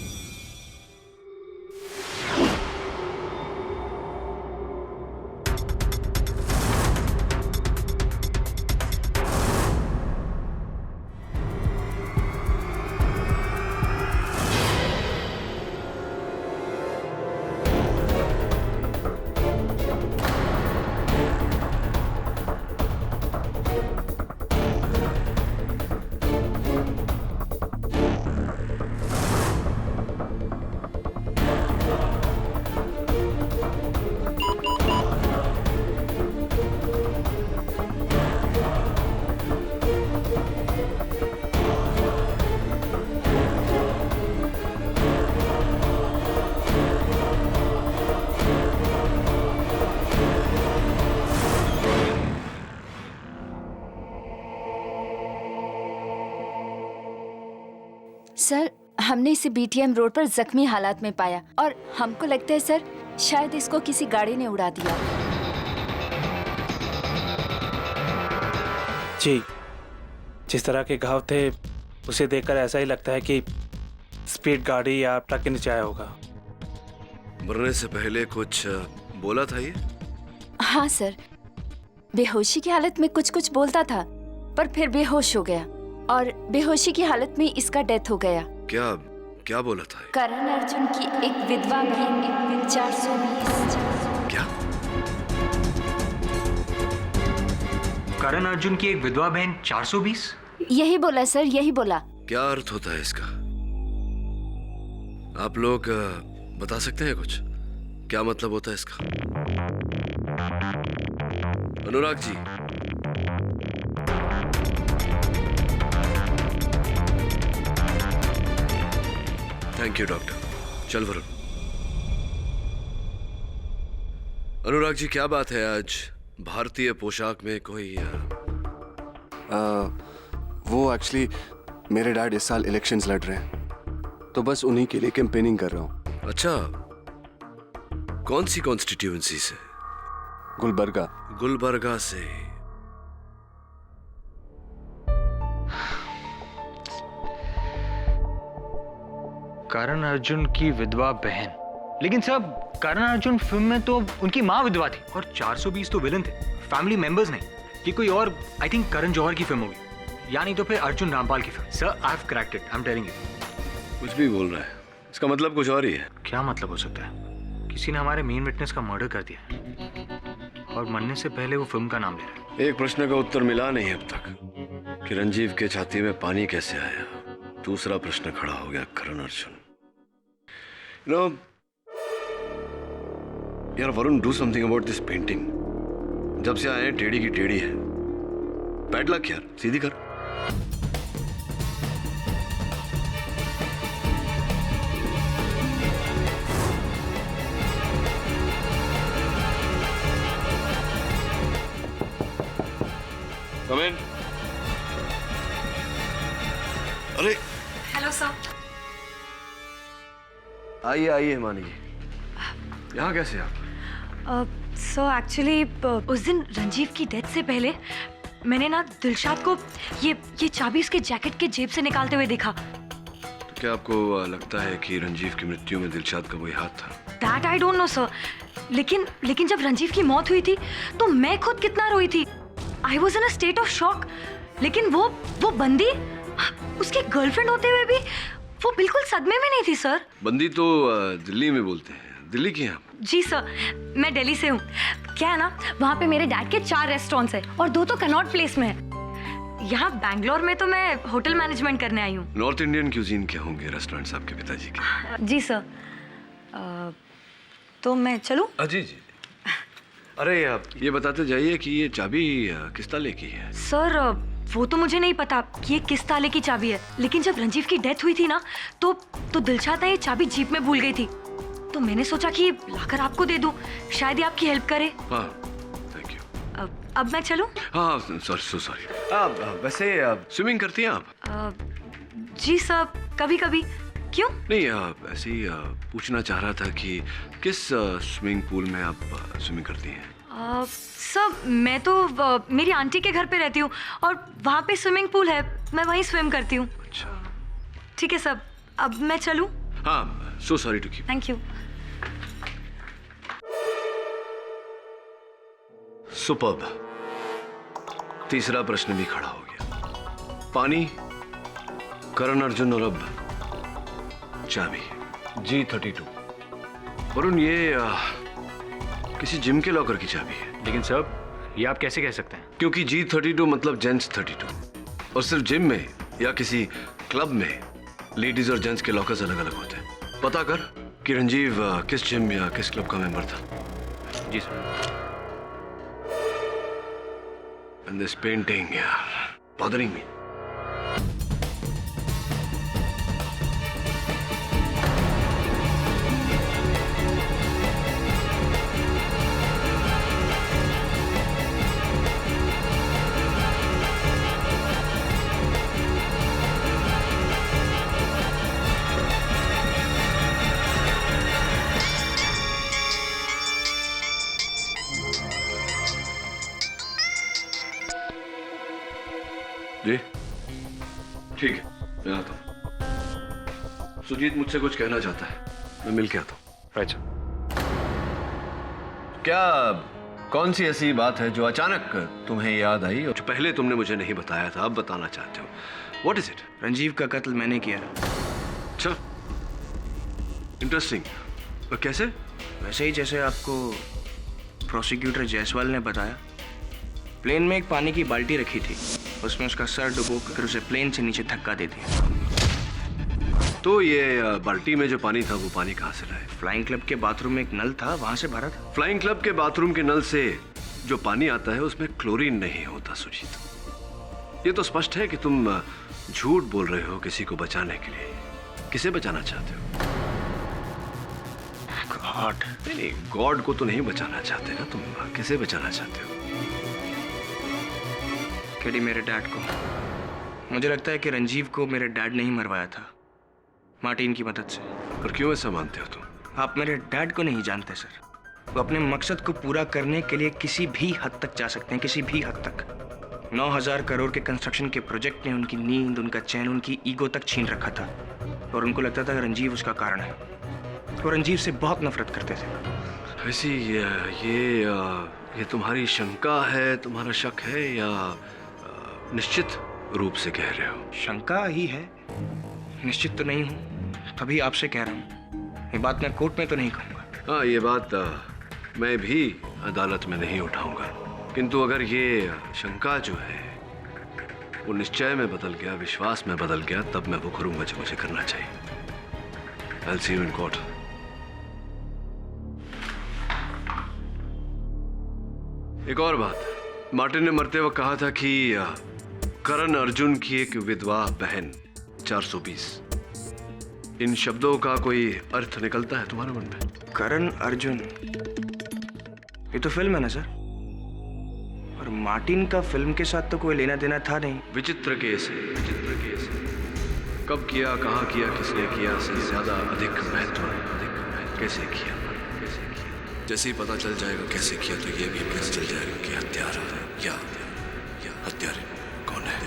सर, हमने इसे बीटीएम रोड पर जख्मी हालात में पाया और हमको लगता है सर शायद इसको किसी गाड़ी ने उड़ा दिया। जी, जिस तरह के घाव थे उसे देखकर ऐसा ही लगता है कि स्पीड गाड़ी या ट्रक के नीचे आया होगा। मरने से पहले कुछ बोला था ये? हाँ सर, बेहोशी की हालत में कुछ कुछ बोलता था पर फिर बेहोश हो गया और बेहोशी की हालत में इसका डेथ हो गया। क्या क्या बोला था? करण अर्जुन की एक विधवा बहन 420। क्या? करण अर्जुन की एक विधवा बहन 420? यही बोला सर, यही बोला। क्या अर्थ होता है इसका? आप लोग बता सकते हैं कुछ? क्या मतलब होता है इसका? Anurag ji, thank you doctor. चल वरुण। अनुराग जी, क्या बात है आज भारतीय पोशाक में कोई वो एक्चुअली मेरे डैड इस साल इलेक्शंस लड़ रहे हैं तो बस उन्हीं के लिए कैंपेनिंग कर रहा हूँ। अच्छा, कौन सी कॉन्स्टिट्यूएंसी से? गुलबर्गा। गुलबर्गा से। करण अर्जुन की विधवा बहन, लेकिन सब करण अर्जुन फिल्म में तो उनकी माँ विधवा थी और 420 तो विलन थे, फैमिली मेंबर्स नहीं। कि कोई और, आई थिंक करण जौहर की फिल्म होगी या नहीं तो फिर अर्जुन रामपाल की film. Sir, I have cracked it, I am telling you. कुछ भी बोल रहा है, इसका मतलब कुछ और ही है। क्या मतलब हो सकता है? किसी ने हमारे मेन विटनेस का मर्डर कर दिया और मरने से पहले वो फिल्म का नाम ले रहा है। एक प्रश्न का उत्तर मिला नहीं अब तक कि रंजीव के छाती में पानी कैसे आया। दूसरा प्रश्न खड़ा हो गया, करण अर्जुन। यार Varun, do something about this painting. जब से आए टेढ़ी की टेढ़ी है। बैड लक यार, सीधी कर। Come in. अरे हेलो सर। आइए आइए हिमानी जी, यहाँ कैसे आप? सर एक्चुअली उस दिन रंजीव की डेथ से पहले मैंने ना दिलशाद को ये चाबी उसके जैकेट के जेब से निकालते हुए देखा। तो क्या आपको लगता है कि रंजीव की मृत्यु में दिलशाद का कोई हाथ था? That I don't know sir, लेकिन जब रंजीव की मौत हुई थी तो मैं खुद कितना रोई थी। I was in a state of shock. लेकिन वो बंदी, उसकी गर्लफ्रेंड होते हुए भी वो बिल्कुल सदमे में नहीं थी सर। बंदी तो दिल्ली में बोलते हैं। दिल्ली की हैं? जी सर, मैं दिल्ली से हूँ। क्या है ना, वहाँ पे मेरे डैड के 4 रेस्टोरेंट्स हैं और 2 तो कनॉट प्लेस में है। यहाँ बैंगलोर में तो मैं होटल मैनेजमेंट करने आई हूँ। नॉर्थ इंडियन क्यूजीन के होंगे रेस्टोरेंट्स आपके पिताजी के? जी सर। तो मैं चलूँ? जी जी। अरे आप ये बताते जाइए कि ये चाबी किस ताले की है? सर वो तो मुझे नहीं पता कि ये किस ताले की चाबी है, लेकिन जब रंजीव की डेथ हुई थी ना तो दिलशाद ने ये चाबी जीप में भूल गई थी, तो मैंने सोचा कि लाकर आपको दे दूं, शायद ये आपकी हेल्प करे। हाँ, थैंक यू। अब मैं चलूं? हाँ, सॉरी। वैसे स्विमिंग करती हैं आप? जी सर, कभी कभी। क्यों? नहीं, ऐसे ही पूछना चाह रहा था कि किस स्विमिंग पूल में आप स्विमिंग करती हैं? सर मैं तो मेरी आंटी के घर पे रहती हूँ और वहाँ पे स्विमिंग पूल है, मैं वहीं स्विम करती हूँ। अच्छा, ठीक है सर, अब मैं चलूँ? हाँ, so sorry to keep. Thank you. Superb. तीसरा प्रश्न भी खड़ा हो गया। पानी, करण अर्जुन और अब चाबी G32। वरुण, ये किसी जिम के लॉकर की चाबी है। लेकिन सर, ये आप कैसे कह सकते हैं? क्योंकि G32 मतलब जेंट्स 32, और सिर्फ जिम में या किसी क्लब में लेडीज और जेंट्स के लॉकर्स अलग अलग होते हैं। पता कर कि रंजीव किस जिम या किस क्लब का मेंबर था। जी सर। And this painting, यार, bothering me. जी ठीक है, मैं आता हूँ। सुजीत मुझसे कुछ कहना चाहता है, मैं मिल के आता हूँ। राइट। क्या कौन सी ऐसी बात है जो अचानक तुम्हें याद आई और जो पहले तुमने मुझे नहीं बताया था, अब बताना चाहते हो? What is it? रंजीव का कत्ल मैंने किया। अच्छा, इंटरेस्टिंग। कैसे? वैसे ही जैसे आपको प्रोसिक्यूटर जायसवाल ने बताया। प्लेन में एक पानी की बाल्टी रखी थी, उसमें उसका सर डुबोकर उसे प्लेन से नीचे धक्का दे दिया। तो ये बाल्टी में जो पानी था वो पानी कहाँ से लाए? फ्लाइंग क्लब के बाथरूम में एक नल था, वहां से भरा था। फ्लाइंग क्लब के बाथरूम के नल से जो पानी आता है उसमें क्लोरीन नहीं होता सुजीत। ये तो स्पष्ट है कि तुम झूठ बोल रहे हो किसी को बचाने के लिए। किसे बचाना चाहते हो? गॉड। नहीं, गॉड को तो नहीं बचाना चाहते ना तुम। किसे बचाना चाहते हो? केडी, मेरे डैड को। मुझे लगता है कि रंजीव को मेरे डैड ने ही मरवाया था, मार्टिन की मदद से। पर क्यों ऐसा मानते हो तुम? आप मेरे डैड को नहीं जानते सर। वो अपने मकसद को पूरा करने के लिए किसी भी हद तक जा सकते हैं, किसी भी हद तक। 9,000 करोड़ के कंस्ट्रक्शन के प्रोजेक्ट ने उनकी नींद, उनका चैन, उनकी ईगो तक छीन रखा था और उनको लगता था कि रंजीव उसका कारण है। वो रंजीव से बहुत नफरत करते थे। वैसे ये तुम्हारी शंका है, तुम्हारा शक है, या निश्चित रूप से कह रहे हो? शंका ही है, निश्चित तो नहीं हूँ, तभी आपसे कह रहा हूँ। ये बात मैं कोर्ट में तो नहीं कहूँगा। हाँ, ये बात मैं भी अदालत में नहीं उठाऊंगा, किंतु अगर ये शंका जो है वो निश्चय में बदल गया, विश्वास में बदल गया, तब मैं वो करूंगा जो मुझे करना चाहिए। I'll see you in court. एक और बात, मार्टिन ने मरते वक्त कहा था कि करण अर्जुन की एक विधवा बहन 420। इन शब्दों का कोई अर्थ निकलता है तुम्हारे मन में? करण अर्जुन, ये तो फिल्म है ना सर, और मार्टिन का फिल्म के साथ तो कोई लेना देना था नहीं। विचित्र केस है, विचित्र केस है। कब किया, कहाँ किया, किसने किया से ज्यादा अधिक महत्व कैसे किया। जैसे ही पता चल जाएगा कैसे किया, तो ये भी पता चल जाएगा कि हत्यारा या हत्यारे कौन है।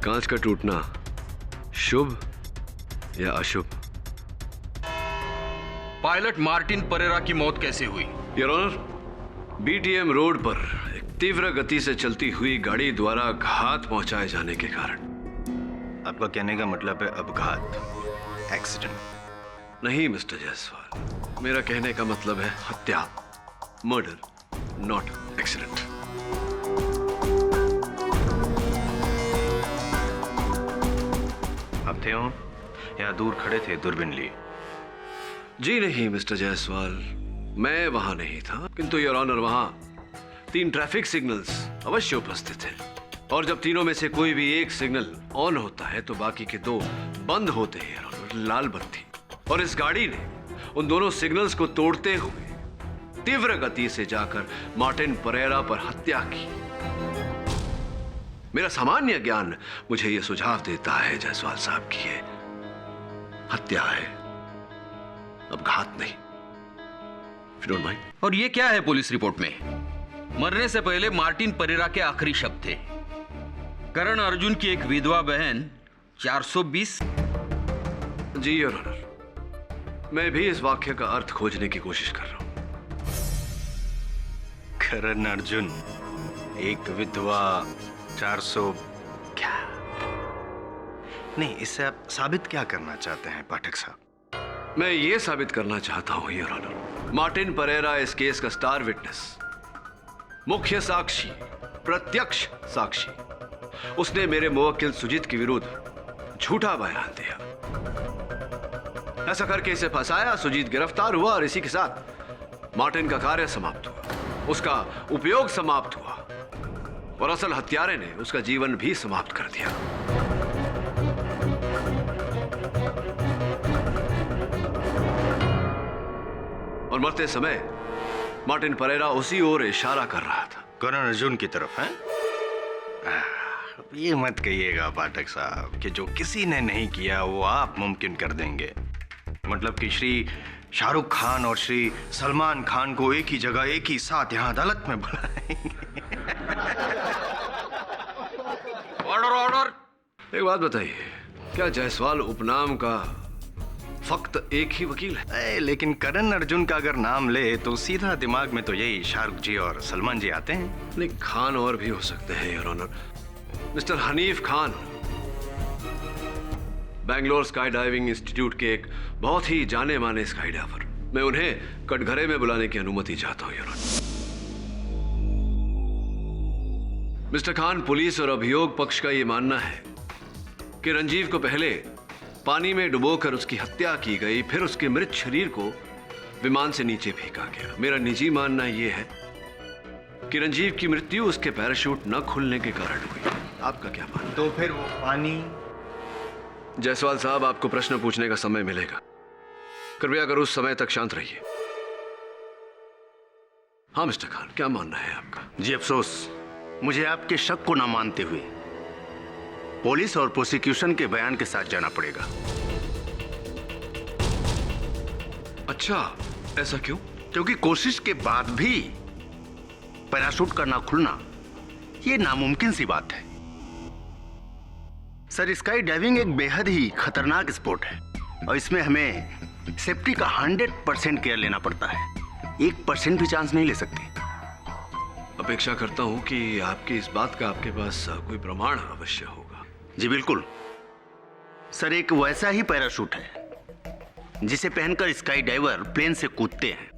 कांच का टूटना शुभ या अशुभ? पायलट मार्टिन परेरा की मौत कैसे हुई? योर ऑनर, बीटीएम रोड पर एक तीव्र गति से चलती हुई गाड़ी द्वारा घात पहुंचाए जाने के कारण। आपका कहने का मतलब है अपघात, एक्सीडेंट? नहीं मिस्टर जायसवाल, मेरा कहने का मतलब है हत्या, मर्डर, नॉट एक्सीडेंट। आप थे हो या दूर खड़े थे दूरबीन लिए? जी नहीं मिस्टर जायसवाल, मैं वहां नहीं था, किंतु योर ऑनर वहां 3 ट्रैफिक सिग्नल्स अवश्य उपस्थित थे, और जब तीनों में से कोई भी एक सिग्नल ऑन होता है तो बाकी के 2 बंद होते हैं योर ऑनर, लाल बत्ती। और इस गाड़ी ने उन दोनों सिग्नल्स को तोड़ते हुए तीव्र गति से जाकर मार्टिन परेरा पर हत्या की। मेरा सामान्य ज्ञान मुझे यह सुझाव देता है जायसवाल साहब की ये हत्या है, अब घात नहीं। Don't mind. और ये क्या है पुलिस रिपोर्ट में? मरने से पहले मार्टिन परेरा के आखिरी शब्द थे, करण अर्जुन की एक विधवा बहन 420। जी योर ऑनर, मैं भी इस वाक्य का अर्थ खोजने की कोशिश कर रहा हूं। करण अर्जुन, एक विधवा, 400 क्या? नहीं, इससे आप साबित क्या करना चाहते हैं पाठक साहब? मैं ये साबित करना चाहता हूं योर ऑनर, मार्टिन परेरा इस केस का स्टार विटनेस, मुख्य साक्षी, प्रत्यक्ष साक्षी। उसने मेरे मुवक्किल सुजीत के विरुद्ध झूठा बयान दिया। ऐसा करके इसे फंसाया, सुजीत गिरफ्तार हुआ और इसी के साथ मार्टिन का कार्य समाप्त हुआ, उसका उपयोग समाप्त हुआ, और असल हत्यारे ने उसका जीवन भी समाप्त कर दिया। और मरते समय मार्टिन परेरा उसी ओर इशारा कर रहा था, करण अर्जुन की तरफ है। ये मत कहिएगा पाठक साहब कि जो किसी ने नहीं किया वो आप मुमकिन कर देंगे। मतलब कि श्री शाहरुख खान और श्री सलमान खान को एक ही जगह एक ही साथ यहाँ अदालत में बुलाएंगे। Order order. एक बात बताइए, क्या जायसवाल उपनाम का फक्त एक ही वकील है? लेकिन करण अर्जुन का अगर नाम ले तो सीधा दिमाग में तो यही शाहरुख जी और सलमान जी आते हैं। नहीं, खान और भी हो सकते हैं your honour. Mister Hanif Khan Bangalore sky diving institute के एक बहुत ही जाने माने स्काई डाइवर। मैं उन्हें कटघरे में बुलाने की अनुमति चाहता हूं your honour. Mister Khan, police और अभियोग पक्ष का यह मानना है कि रंजीव को पहले पानी में डुबोकर उसकी हत्या की गई, फिर उसके मृत शरीर को विमान से नीचे फेंका गया। मेरा निजी मानना यह है कि रंजीव की मृत्यु उसके पैराशूट न खुलने के कारण हुई। आपका क्या मानना? तो फिर वो पानी? जायसवाल साहब, आपको प्रश्न पूछने का समय मिलेगा, कृपया कर उस समय तक शांत रहिए। हाँ मिस्टर खान, क्या मानना है आपका? जी अफसोस, मुझे आपके शक को ना मानते हुए पुलिस और प्रोसिक्यूशन के बयान के साथ जाना पड़ेगा। अच्छा, ऐसा क्यों? क्योंकि कोशिश के बाद भी पैराशूट का ना खुलना ये नामुमकिन सी बात है। सर, स्काई डाइविंग एक बेहद ही खतरनाक स्पोर्ट है और इसमें हमें सेफ्टी का 100% केयर लेना पड़ता है। 1% भी चांस नहीं ले सकते। अपेक्षा करता हूं कि आपकी इस बात का आपके पास कोई प्रमाण अवश्य होगा। जी बिल्कुल सर, एक वैसा ही पैराशूट है जिसे पहनकर स्काई डाइवर प्लेन से कूदते हैं,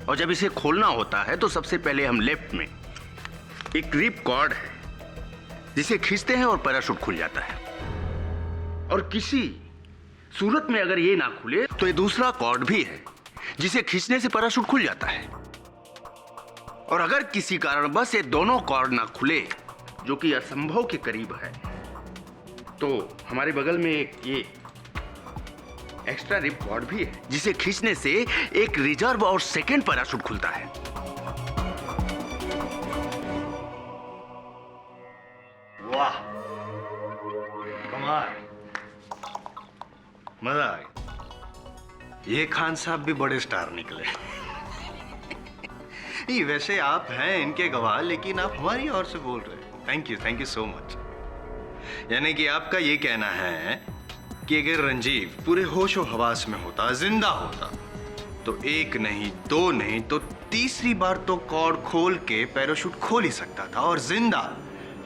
और जब इसे खोलना होता है तो सबसे पहले हम लेफ्ट में एक रिप कॉर्ड है जिसे खींचते हैं और पैराशूट खुल जाता है। और किसी सूरत में अगर ये ना खुले तो ये दूसरा कॉर्ड भी है जिसे खींचने से पैराशूट खुल जाता है। और अगर किसी कारणवश ये दोनों कॉर्ड ना खुले, जो कि असंभव के करीब है, तो हमारे बगल में ये एक्स्ट्रा रिप कॉर्ड भी है जिसे खींचने से एक रिजर्व और सेकंड पैराशूट खुलता है। वाह, कमाल, मजा आ गया। ये खान साहब भी बड़े स्टार निकले। नहीं, वैसे आप हैं इनके गवाह, लेकिन आप हमारी ओर से बोल रहे हैं। Thank you so much. यानी कि आपका ये कहना है कि अगर रंजीव पूरे होशो हवास में होता, जिंदा होता, तो एक नहीं, दो नहीं, तो तीसरी बार तो कॉर्ड खोल के पैराशूट खोल ही सकता था और जिंदा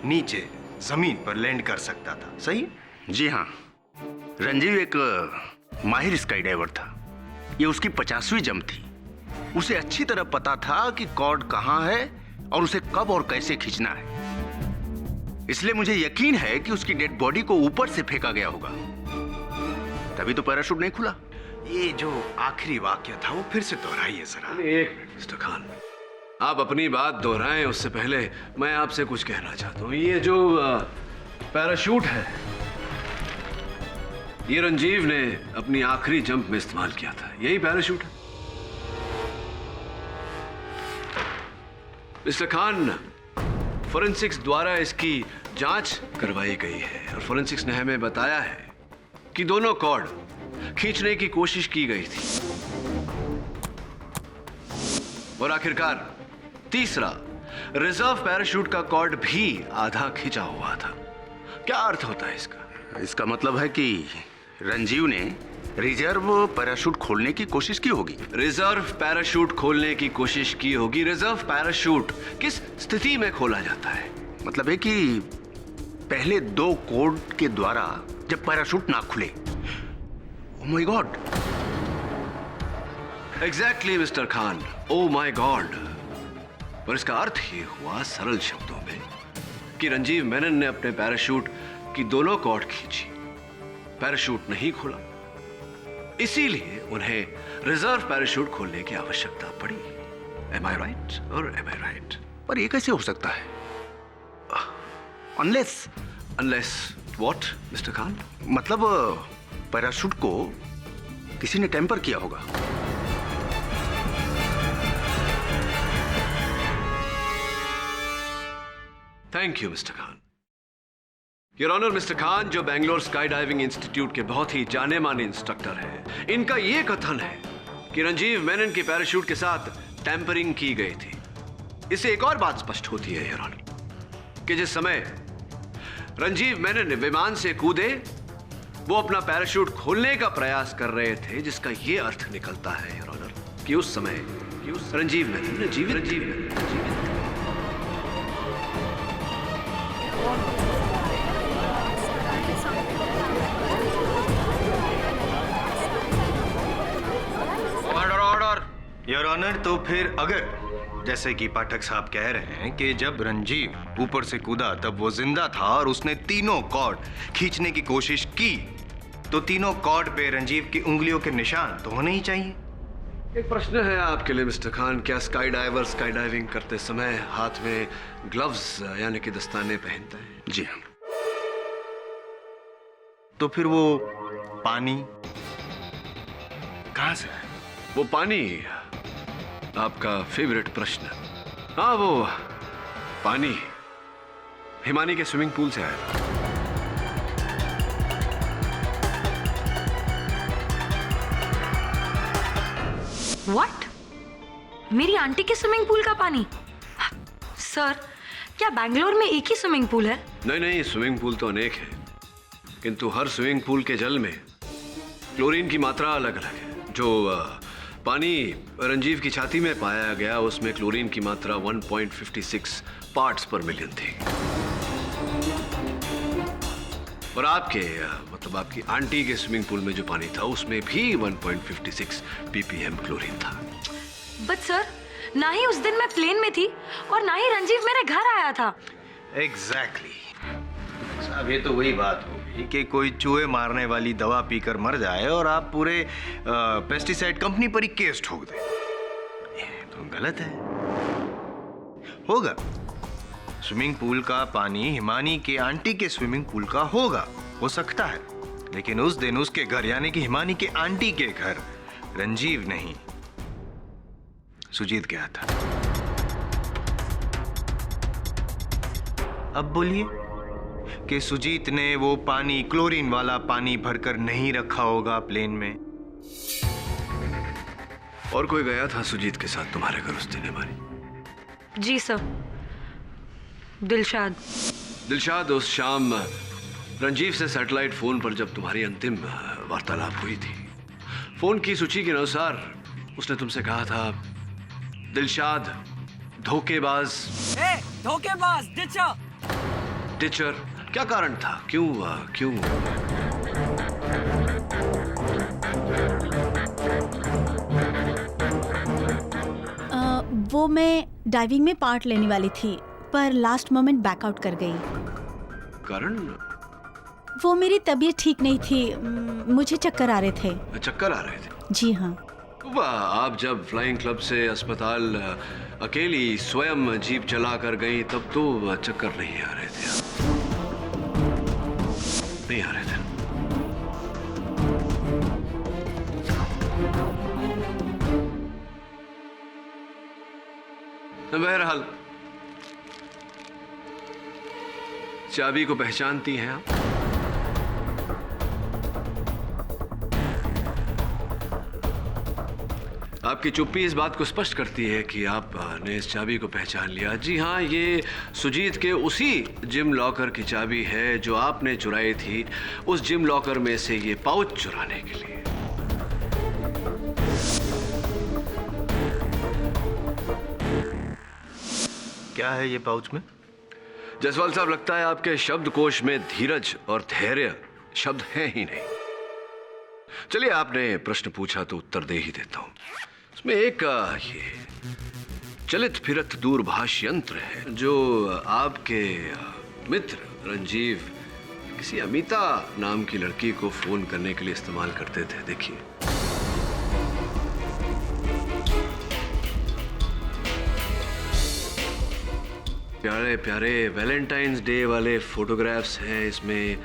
नीचे जमीन पर लैंड कर सकता था। सही? जी हाँ, रंजीव एक माहिर स्काई डाइवर था। ये उसकी 50वीं जंप थी। उसे अच्छी तरह पता था कि कॉर्ड कहाँ है और उसे कब और कैसे खींचना है। इसलिए मुझे यकीन है कि उसकी डेड बॉडी को ऊपर से फेंका गया होगा तभी तो पैराशूट नहीं खुला। ये जो आखिरी वाक्य था वो फिर से दोहराइए जरा। एक मिनट मिस्टर खान, आप अपनी बात दोहराएं उससे पहले मैं आपसे कुछ कहना चाहता हूँ। ये जो पैराशूट है, ये रंजीव ने अपनी आखिरी जंप में इस्तेमाल किया था, यही पैराशूट है। मिस्टर खान, फोरेंसिक्स द्वारा इसकी जांच करवाई गई है और फोरेंसिक्स ने हमें बताया है कि दोनों कॉर्ड खींचने की कोशिश की गई थी और आखिरकार तीसरा रिजर्व पैराशूट का कॉर्ड भी आधा खींचा हुआ था। क्या अर्थ होता है इसका? इसका मतलब है कि रंजीव ने रिजर्व पैराशूट खोलने की कोशिश की होगी। रिजर्व पैराशूट खोलने की कोशिश की होगी। रिजर्व पैराशूट किस स्थिति में खोला जाता है? मतलब है कि पहले 2 कोड के द्वारा जब पैराशूट ना खुले। Oh my God. Exactly mister Khan, oh my God. पर इसका अर्थ ये हुआ सरल शब्दों में कि रंजीव मेनन ने अपने पैराशूट की दोनों कॉर्ड खींची, पैराशूट नहीं खुला, इसीलिए उन्हें रिजर्व पैराशूट खोलने की आवश्यकता पड़ी। Am I right or am I right? पर ये कैसे हो सकता है? Unless what, mister Khan? मतलब पैराशूट को किसी ने टेम्पर किया होगा। Thank you mister Khan. Your honour mister Khan, जो बेंगलोर स्काई डाइविंग इंस्टीट्यूट के बहुत ही जाने माने इंस्ट्रक्टर हैं, इनका यह कथन है कि रंजीव मेनन के पैराशूट के साथ टैंपरिंग की गई थी। इससे एक और बात स्पष्ट होती है योर ऑनर कि जिस समय रंजीव मेनन ने विमान से कूदे, वो अपना पैराशूट खोलने का प्रयास कर रहे थे, जिसका यह अर्थ निकलता है योर ऑनर कि उस समय रंजीव मेनन जीवित योर ऑनर, तो फिर अगर जैसे कि पाठक साहब कह रहे हैं कि जब रंजीव ऊपर से कूदा तब वो जिंदा था और उसने तीनों कॉर्ड खींचने की कोशिश की, तो तीनों कॉर्ड पे रंजीव की उंगलियों के निशान तो होने ही चाहिए। एक प्रश्न है आपके लिए मिस्टर खान, क्या स्काई डाइवर स्काई डाइविंग करते समय हाथ में ग्लव्स यानी कि दस्ताने पहनते हैं? जी हाँ। तो फिर वो पानी कहां से है? वो पानी आपका फेवरेट प्रश्न। हाँ, वो पानी हिमानी के स्विमिंग पूल से आया था। What? मेरी आंटी के स्विमिंग पूल का पानी? सर, क्या बैंगलोर में एक ही स्विमिंग पूल है? नहीं, स्विमिंग पूल तो अनेक है, किंतु हर स्विमिंग पूल के जल में क्लोरीन की मात्रा अलग अलग है। जो पानी रंजीव की छाती में पाया गया, उसमें क्लोरीन की मात्रा 1.56 पार्ट्स पर मिलियन थी और आपकी आंटी के स्विमिंग पूल में जो पानी था उसमें भी 1.56 ppm क्लोरीन था। बट सर, ना ही उस दिन मैं प्लेन में थी और ना ही रंजीव मेरे घर आया था। एग्जैक्टली साहब, ये तो वही बात होगी कि कोई चूहे मारने वाली दवा पीकर मर जाए और आप पूरे पेस्टिसाइड कंपनी पर ही केस ठोक दें। ये तो गलत है। होगा, स्विमिंग पूल का पानी हिमानी के आंटी के स्विमिंग पूल का होगा, हो सकता है, लेकिन उस दिन उसके घर यानी कि हिमानी के आंटी के घर रंजीव नहीं, सुजीत गया था। अब बोलिए कि सुजीत ने वो पानी, क्लोरीन वाला पानी भरकर नहीं रखा होगा प्लेन में। और कोई गया था सुजीत के साथ तुम्हारे घर उस दिन हिमानी? जी सर, दिलशाद उस शाम रंजीव से सैटेलाइट फोन पर जब तुम्हारी अंतिम वार्तालाप हुई थी, फोन की सूची के अनुसार उसने तुमसे कहा था, दिलशाद धोखेबाज। धोखेबाज टीचर, क्या कारण था? क्यों? वो मैं डाइविंग में पार्ट लेने वाली थी, पर लास्ट मोमेंट बैकआउट कर गई। कारण? वो मेरी तबीयत ठीक नहीं थी, मुझे चक्कर आ रहे थे। चक्कर आ रहे थे? जी हाँ। वाह, आप जब फ्लाइंग क्लब से अस्पताल अकेली स्वयं जीप चला कर गई तब तो चक्कर नहीं आ रहे थे। नहीं आ रहे थे। बहरहाल, चाबी को पहचानती हैं आप? आपकी चुप्पी इस बात को स्पष्ट करती है कि आपने इस चाबी को पहचान लिया। जी हाँ, ये सुजीत के उसी जिम लॉकर की चाबी है जो आपने चुराई थी, उस जिम लॉकर में से ये पाउच चुराने के लिए। क्या है ये पाउच में? जसवाल साहब, लगता है आपके शब्दकोश में धीरज और धैर्य शब्द हैं ही नहीं। चलिए, आपने प्रश्न पूछा तो उत्तर दे ही देता हूं। इसमें एक ये चलित फिरत दूरभाष यंत्र है जो आपके मित्र रंजीव किसी अमिता नाम की लड़की को फोन करने के लिए इस्तेमाल करते थे। देखिए, प्यारे प्यारे वैलेंटाइंस डे वाले फोटोग्राफ्स हैं इसमें,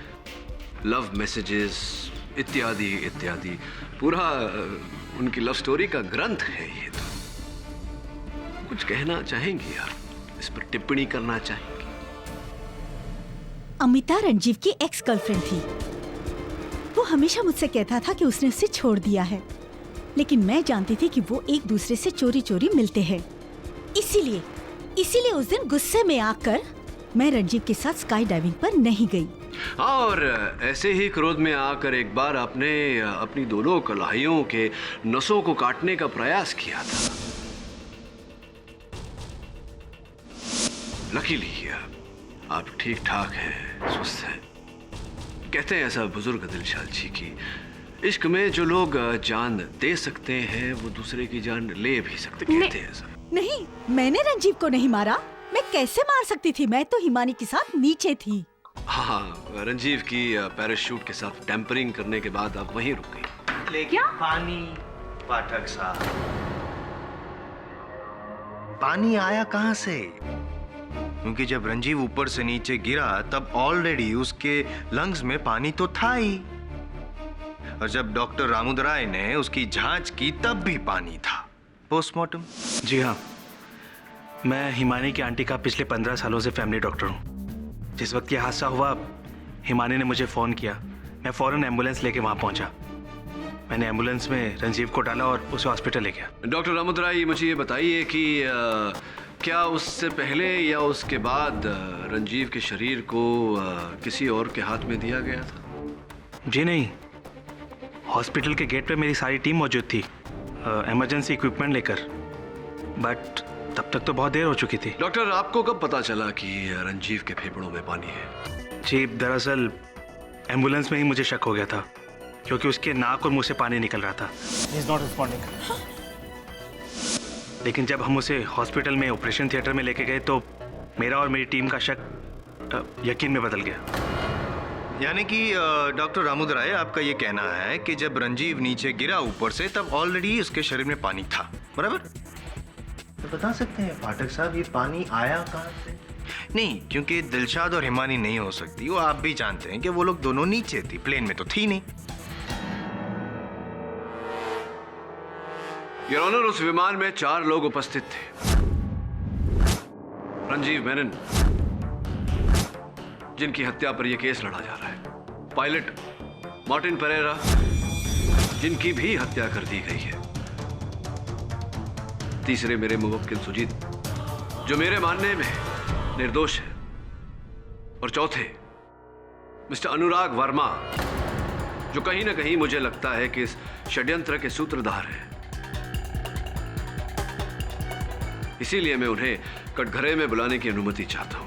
लव मैसेजेस इत्यादि इत्यादि। पूरा उनकी लव स्टोरी का ग्रंथ है ये। तो कुछ कहना चाहेंगी आप, इस पर टिप्पणी करना चाहेंगी? अमिता रंजीव की एक्स गर्लफ्रेंड थी। वो हमेशा मुझसे कहता था कि उसने उसे छोड़ दिया है, लेकिन मैं जानती थी कि वो एक दूसरे से चोरी चोरी मिलते हैं। इसीलिए उस दिन गुस्से में आकर मैं रंजीव के साथ स्काई डाइविंग पर नहीं गई। और ऐसे ही क्रोध में आकर एक बार आपने अपनी दोनों कलाइयों के नसों को काटने का प्रयास किया था। लकीली आप ठीक ठाक हैं, स्वस्थ हैं। कहते हैं ऐसा बुजुर्ग दिलशाद जी की इश्क में जो लोग जान दे सकते हैं वो दूसरे की जान ले भी सकते। कहते हैं ऐसा। नहीं, मैंने रंजीव को नहीं मारा। मैं कैसे मार सकती थी? मैं तो हिमानी के साथ नीचे थी। हाँ, रंजीव की पैराशूट के साथ टेम्परिंग करने के बाद आप वहीं रुक गई। लेकिन पानी, पाठक साहब, पानी आया कहां से? क्योंकि जब रंजीव ऊपर से नीचे गिरा तब ऑलरेडी उसके लंग्स में पानी तो था ही, और जब डॉक्टर रामुदराय ने उसकी जांच की तब भी पानी था। पोस्टमार्टम? जी हाँ, मैं हिमानी की आंटी का पिछले 15 सालों से फैमिली डॉक्टर हूँ। जिस वक्त ये हादसा हुआ, हिमानी ने मुझे फ़ोन किया। मैं फ़ौरन एम्बुलेंस लेके वहाँ पहुँचा। मैंने एम्बुलेंस में रंजीव को डाला और उसे हॉस्पिटल ले गया। डॉक्टर रामुदराय, मुझे ये बताइए कि क्या उससे पहले या उसके बाद रंजीव के शरीर को किसी और के हाथ में दिया गया था? जी नहीं, हॉस्पिटल के गेट पे मेरी सारी टीम मौजूद थी, इमरजेंसी इक्विपमेंट लेकर, बट तब तक तो बहुत देर हो चुकी थी। डॉक्टर, आपको कब पता चला कि रंजीव के फेफड़ों में पानी है? जी, दरअसल एम्बुलेंस में ही मुझे शक हो गया था, क्योंकि उसके नाक और मुंह से पानी निकल रहा था। He is not responding. लेकिन जब हम उसे हॉस्पिटल में ऑपरेशन थिएटर में लेके गए तो मेरा और मेरी टीम का शक यकीन में बदल गया। यानी कि डॉक्टर रामुदराय, आपका ये कहना है कि जब रंजीव नीचे गिरा ऊपर से तब ऑलरेडी उसके शरीर में पानी था, बराबर? तो बता सकते हैं पाठक साहब, ये पानी आया कहाँ से? नहीं, क्योंकि दिलशाद और हिमानी नहीं हो सकती। वो आप भी जानते हैं कि वो लोग दोनों नीचे थी, प्लेन में तो थी नहीं। योर ऑनर, उस विमान में 4 लोग उपस्थित थे। रंजीव मेनन, जिनकी हत्या पर यह केस लड़ा जा रहा है। पायलट मार्टिन परेरा, जिनकी भी हत्या कर दी गई है। तीसरे मेरे मुवक्किल सुजीत, जो मेरे मानने में निर्दोष है। और चौथे मिस्टर अनुराग वर्मा, जो कहीं ना कहीं मुझे लगता है कि इस षड्यंत्र के सूत्रधार हैं। इसीलिए मैं उन्हें कटघरे में बुलाने की अनुमति चाहता हूं।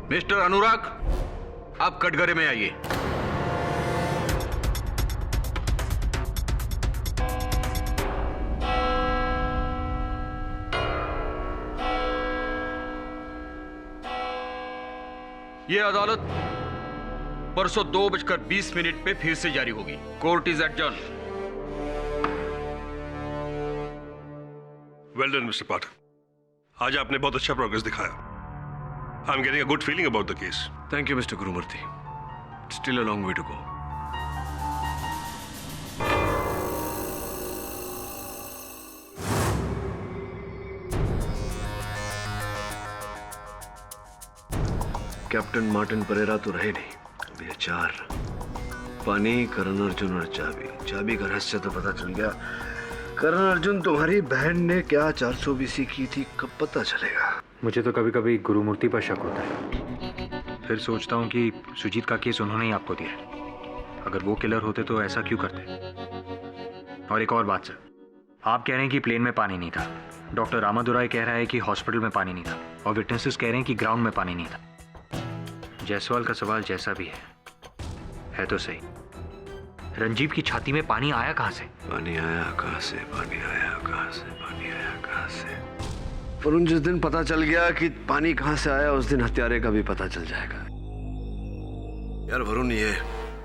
मिस्टर अनुराग, आप कटघरे में आइए। ये अदालत परसों 2:20 पे फिर से जारी होगी। Court is adjourn. Well done mister Pathak, आज आपने बहुत अच्छा प्रोग्रेस दिखाया। I am getting a good feeling about the case. Thank you mister Gurumurthy. Still a long way to go. Captain Martin Pereira तो रहे नहीं, अब ये 4 पानी, करण अर्जुन और चाबी। चाबी का रहस्य तो पता चल गया। करण अर्जुन, तुम्हारी बहन ने क्या 420 की थी, कब पता चलेगा? मुझे तो कभी कभी गुरुमूर्ति पर शक होता है। फिर सोचता हूँ कि सुजीत का केस उन्होंने ही आपको दिया है। अगर वो किलर होते तो ऐसा क्यों करते? और एक और बात सर, आप कह रहे हैं कि प्लेन में पानी नहीं था, डॉक्टर रामादुराई कह रहा है कि हॉस्पिटल में पानी नहीं था, और विटनेसेस कह रहे हैं कि ग्राउंड में पानी नहीं था। जायसवाल का सवाल जैसा भी है तो सही, रंजीव की छाती में पानी आया कहां से? पानी आया कहां से? पानी आया कहां से? पानी आया कहां से? वरुण, जिस दिन पता चल गया कि पानी कहां से आया, उस दिन हत्यारे का भी पता चल जाएगा। यार वरुण, ये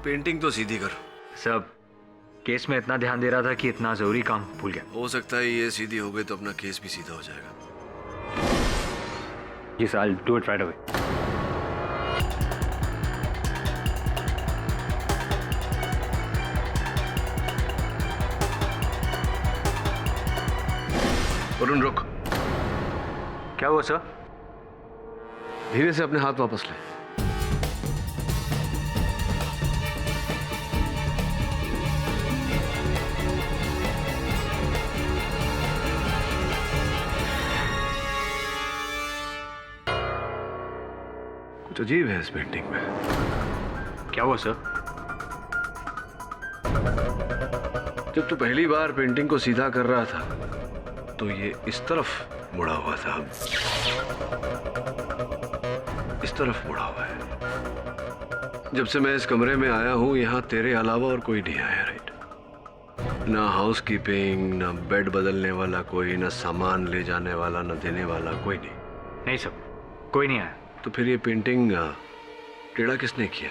पेंटिंग तो सीधी कर। सब केस में इतना ध्यान दे रहा था कि इतना जरूरी काम भूल गया। हो सकता है ये सीधी हो गई तो अपना केस भी सीधा हो जाएगा। जी sir, I will do it right away. Varun रुक। क्या हुआ सर? धीरे से अपने हाथ वापस ले। कुछ अजीब है इस पेंटिंग में। क्या हुआ सर? जब तू पहली बार पेंटिंग को सीधा कर रहा था तो ये इस तरफ मुड़ा हुआ था, इस तरफ मुड़ा हुआ है। जब से मैं इस कमरे में आया हूं, यहां तेरे अलावा और कोई नहीं आया, राइट? ना हाउसकीपिंग, ना बेड बदलने वाला कोई, ना सामान ले जाने वाला, ना देने वाला कोई नहीं। नहीं सर, कोई नहीं आया। तो फिर ये पेंटिंग टेढ़ा किसने किया?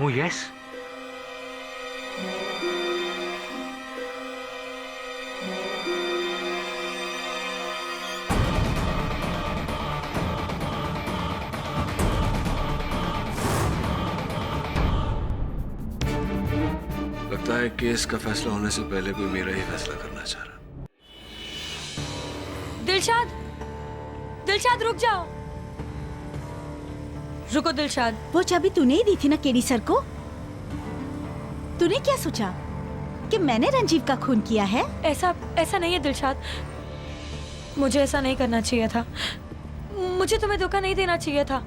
Oh yes. लगता है केस का फैसला होने से पहले कोई मेरा ही फैसला करना चाह रहा। दिलशाद, दिलशाद रुक जाओ। रुको दिलशाद। वो चाबी तूने ही दी थी ना केडी सर को? तूने क्या सोचा कि मैंने रंजीव का खून किया है? ऐसा नहीं है दिलशाद, मुझे ऐसा नहीं करना चाहिए था। मुझे तुम्हें धोखा नहीं देना चाहिए था।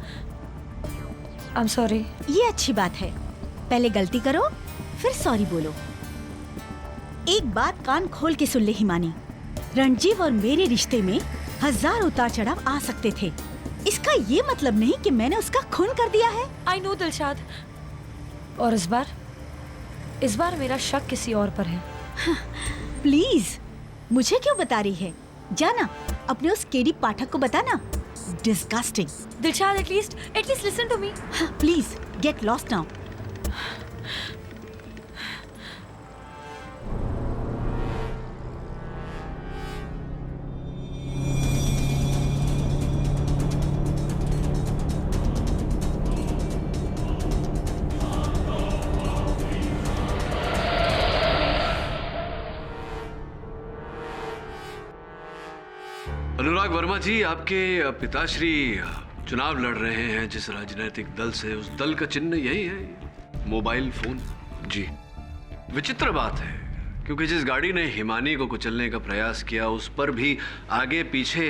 आई एम सॉरी। ये अच्छी बात है, पहले गलती करो फिर सॉरी बोलो। एक बात कान खोल के सुन ले हिमानी, रणजीव और मेरे रिश्ते में 1000 उतार चढ़ाव आ सकते थे। इसका ये मतलब नहीं कि मैंने उसका खून कर दिया है। आई नो दिलशाद, और इस बार मेरा शक किसी और पर है। प्लीज, मुझे क्यों बता रही है? जाना अपने उस केडी पाठक को बताना। Disgusting. Dilshad, at least listen to me. Please get lost now. Anurag Verma ji, आपके पिताश्री चुनाव लड़ रहे हैं जिस राजनीतिक दल से, उस दल का चिन्ह यही है, मोबाइल फोन। जी, विचित्र बात है क्योंकि जिस गाड़ी ने हिमानी को कुचलने का प्रयास किया उस पर भी आगे पीछे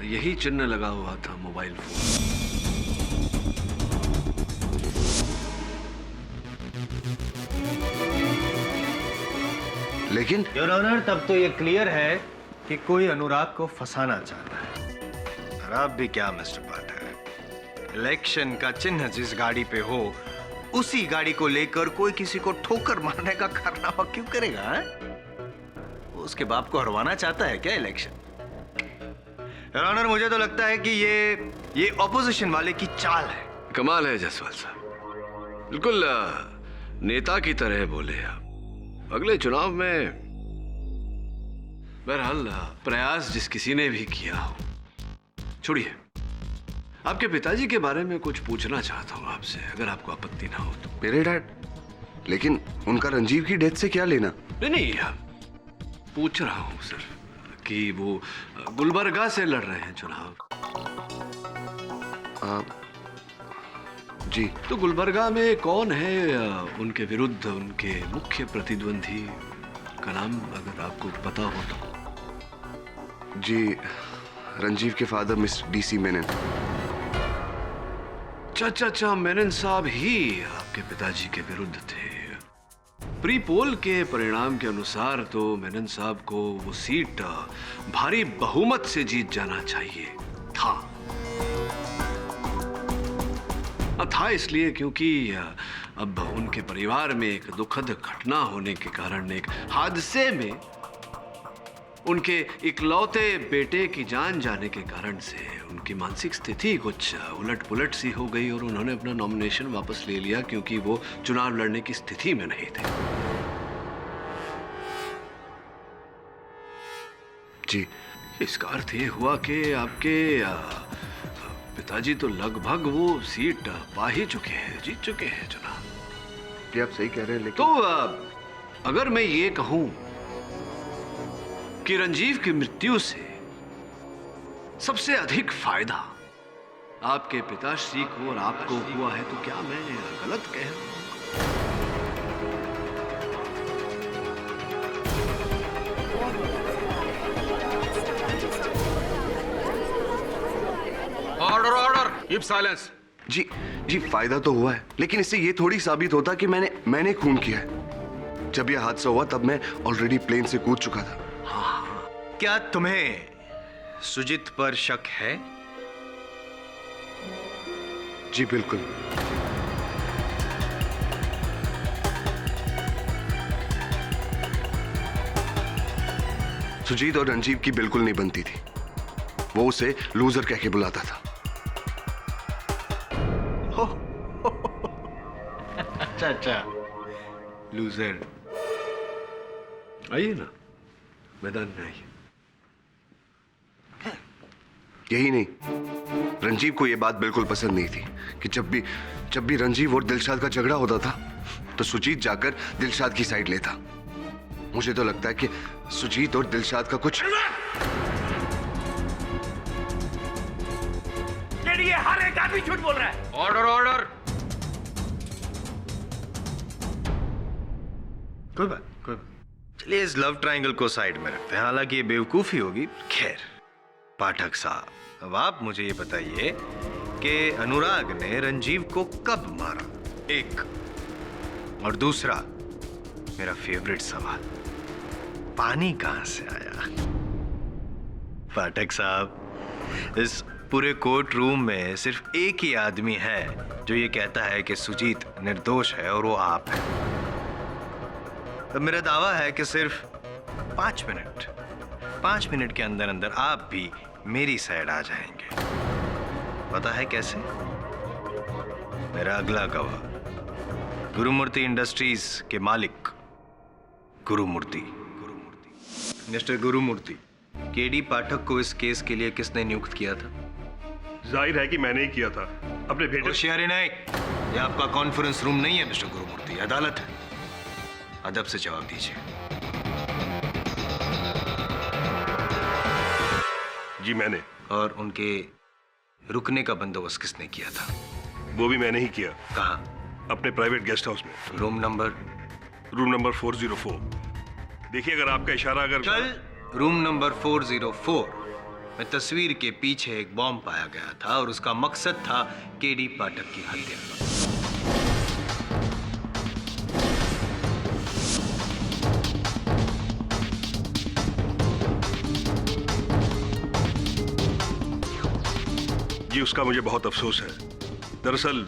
यही चिन्ह लगा हुआ था, मोबाइल फोन। लेकिन योर ऑनर, तब तो ये क्लियर है कि कोई अनुराग को फंसाना चाहता है। और आप भी क्या मिस्टर पाठक, इलेक्शन का चिन्ह जिस गाड़ी पे हो उसी गाड़ी को लेकर कोई किसी को ठोकर मारने का कारनामा क्यों करेगा? उसके बाप को हरवाना चाहता है क्या इलेक्शन? योर ऑनर, मुझे तो लगता है कि ये ये ऑपोजिशन वाले की चाल है। कमाल है जायसवाल साहब, बिल्कुल नेता की तरह बोले आप। अगले चुनाव में बहरहाल प्रयास जिस किसी ने भी किया हो, छोड़िए, आपके पिताजी के बारे में कुछ पूछना चाहता हूँ आपसे, अगर आपको आपत्ति ना हो तो। मेरे डैड? लेकिन उनका रंजीव की डेथ से क्या लेना? नहीं, पूछ रहा हूँ सिर्फ कि वो गुलबर्गा से लड़ रहे हैं चुनाव। जी। तो गुलबर्गा में कौन है उनके विरुद्ध उनके मुख्य प्रतिद्वंदी का नाम, अगर आपको पता हो तो? जी, रंजीव के फादर मिस्टर डीसी मेनन। अच्छा, मेनन साहब ही आपके पिताजी के विरुद्ध थे। प्री पोल के परिणाम के अनुसार तो मेनन साहब को वो सीट भारी बहुमत से जीत जाना चाहिए था। था इसलिए क्योंकि अब उनके परिवार में एक दुखद घटना होने के कारण, एक हादसे में उनके इकलौते बेटे की जान जाने के कारण से उनकी मानसिक स्थिति कुछ उलट पुलट सी हो गई और उन्होंने अपना नॉमिनेशन वापस ले लिया, क्योंकि वो चुनाव लड़ने की स्थिति में नहीं थे। जी। इसका अर्थ ये हुआ कि आपके पिताजी तो लगभग वो सीट पा ही चुके हैं, जीत चुके हैं चुनाव। ये आप सही कह रहे हैं, लेकिन तो अगर मैं ये कहूं कि रंजीव की मृत्यु से सबसे अधिक फायदा आपके पिताश्री को और आपको हुआ है, तो क्या मैं गलत कह रहा हूं? Order, keep silence. जी, फायदा तो हुआ है, लेकिन इससे ये थोड़ी साबित होता कि मैंने खून किया है। जब यह हादसा हुआ तब मैं ऑलरेडी प्लेन से कूद चुका था। क्या तुम्हें सुजीत पर शक है? जी बिल्कुल। सुजीत और रंजीव की बिल्कुल नहीं बनती थी। वो उसे लूजर कह के बुलाता था। अच्छा, लूजर। आइए ना, मैदान में आइए। यही नहीं, रंजीव को यह बात बिल्कुल पसंद नहीं थी कि जब भी रंजीव और दिलशाद का झगड़ा होता था तो सुजीत जाकर दिलशाद की साइड लेता। मुझे तो लगता है कि सुजीत और दिलशाद का कुछ ये हर एक आदमी झूठ बोल रहा है। ऑर्डर। कोई बात। चलिए इस लव ट्रायंगल को साइड में रखते हैं, हालांकि ये बेवकूफी होगी। खैर पाठक साहब, अब आप मुझे ये बताइए कि अनुराग ने रंजीव को कब मारा? एक, और दूसरा मेरा फेवरेट सवाल, पानी कहां से आया? पाठक साहब, इस पूरे कोर्ट रूम में सिर्फ एक ही आदमी है जो ये कहता है कि सुजीत निर्दोष है, और वो आप हैं। तो मेरा दावा है कि सिर्फ 5 मिनट के अंदर अंदर आप भी मेरी साइड आ जाएंगे। पता है कैसे? मेरा अगला गवाह गुरुमूर्ति इंडस्ट्रीज के मालिक गुरुमूर्ति। मिस्टर गुरुमूर्ति, केडी पाठक को इस केस के लिए किसने नियुक्त किया था? जाहिर है कि मैंने ही किया था। अपने बेटे। होशियारी नहीं, ये आपका कॉन्फ्रेंस रूम नहीं है मिस्टर गुरुमूर्ति, अदालत है। अदब से जवाब दीजिए। जी मैंने। और उनके रुकने का बंदोबस्त किसने किया था? वो भी मैंने ही किया। कहाँ? अपने प्राइवेट गेस्ट हाउस में। Room number 404। देखिए, अगर आपका इशारा अगर कल रूम नंबर 404 में तस्वीर के पीछे एक बॉम्ब पाया गया था और उसका मकसद था केडी पाठक की हत्या। जी, उसका मुझे बहुत अफसोस है। दरअसल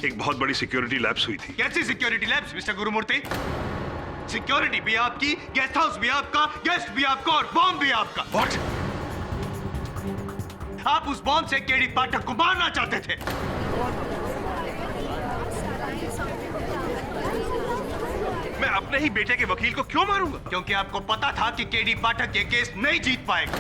एक बहुत बड़ी सिक्योरिटी लैप्स हुई थी। कैसी security lapse mister Gurumurthy? Security भी आपकी, गेस्ट हाउस भी आपका, गेस्ट भी आपका और बॉम्ब भी आपका। व्हाट? आप उस बॉम्ब से केडी पाठक को मारना चाहते थे। मैं अपने ही बेटे के वकील को क्यों मारूंगा? क्योंकि आपको पता था कि केडी पाठक ये केस नहीं जीत पाएगा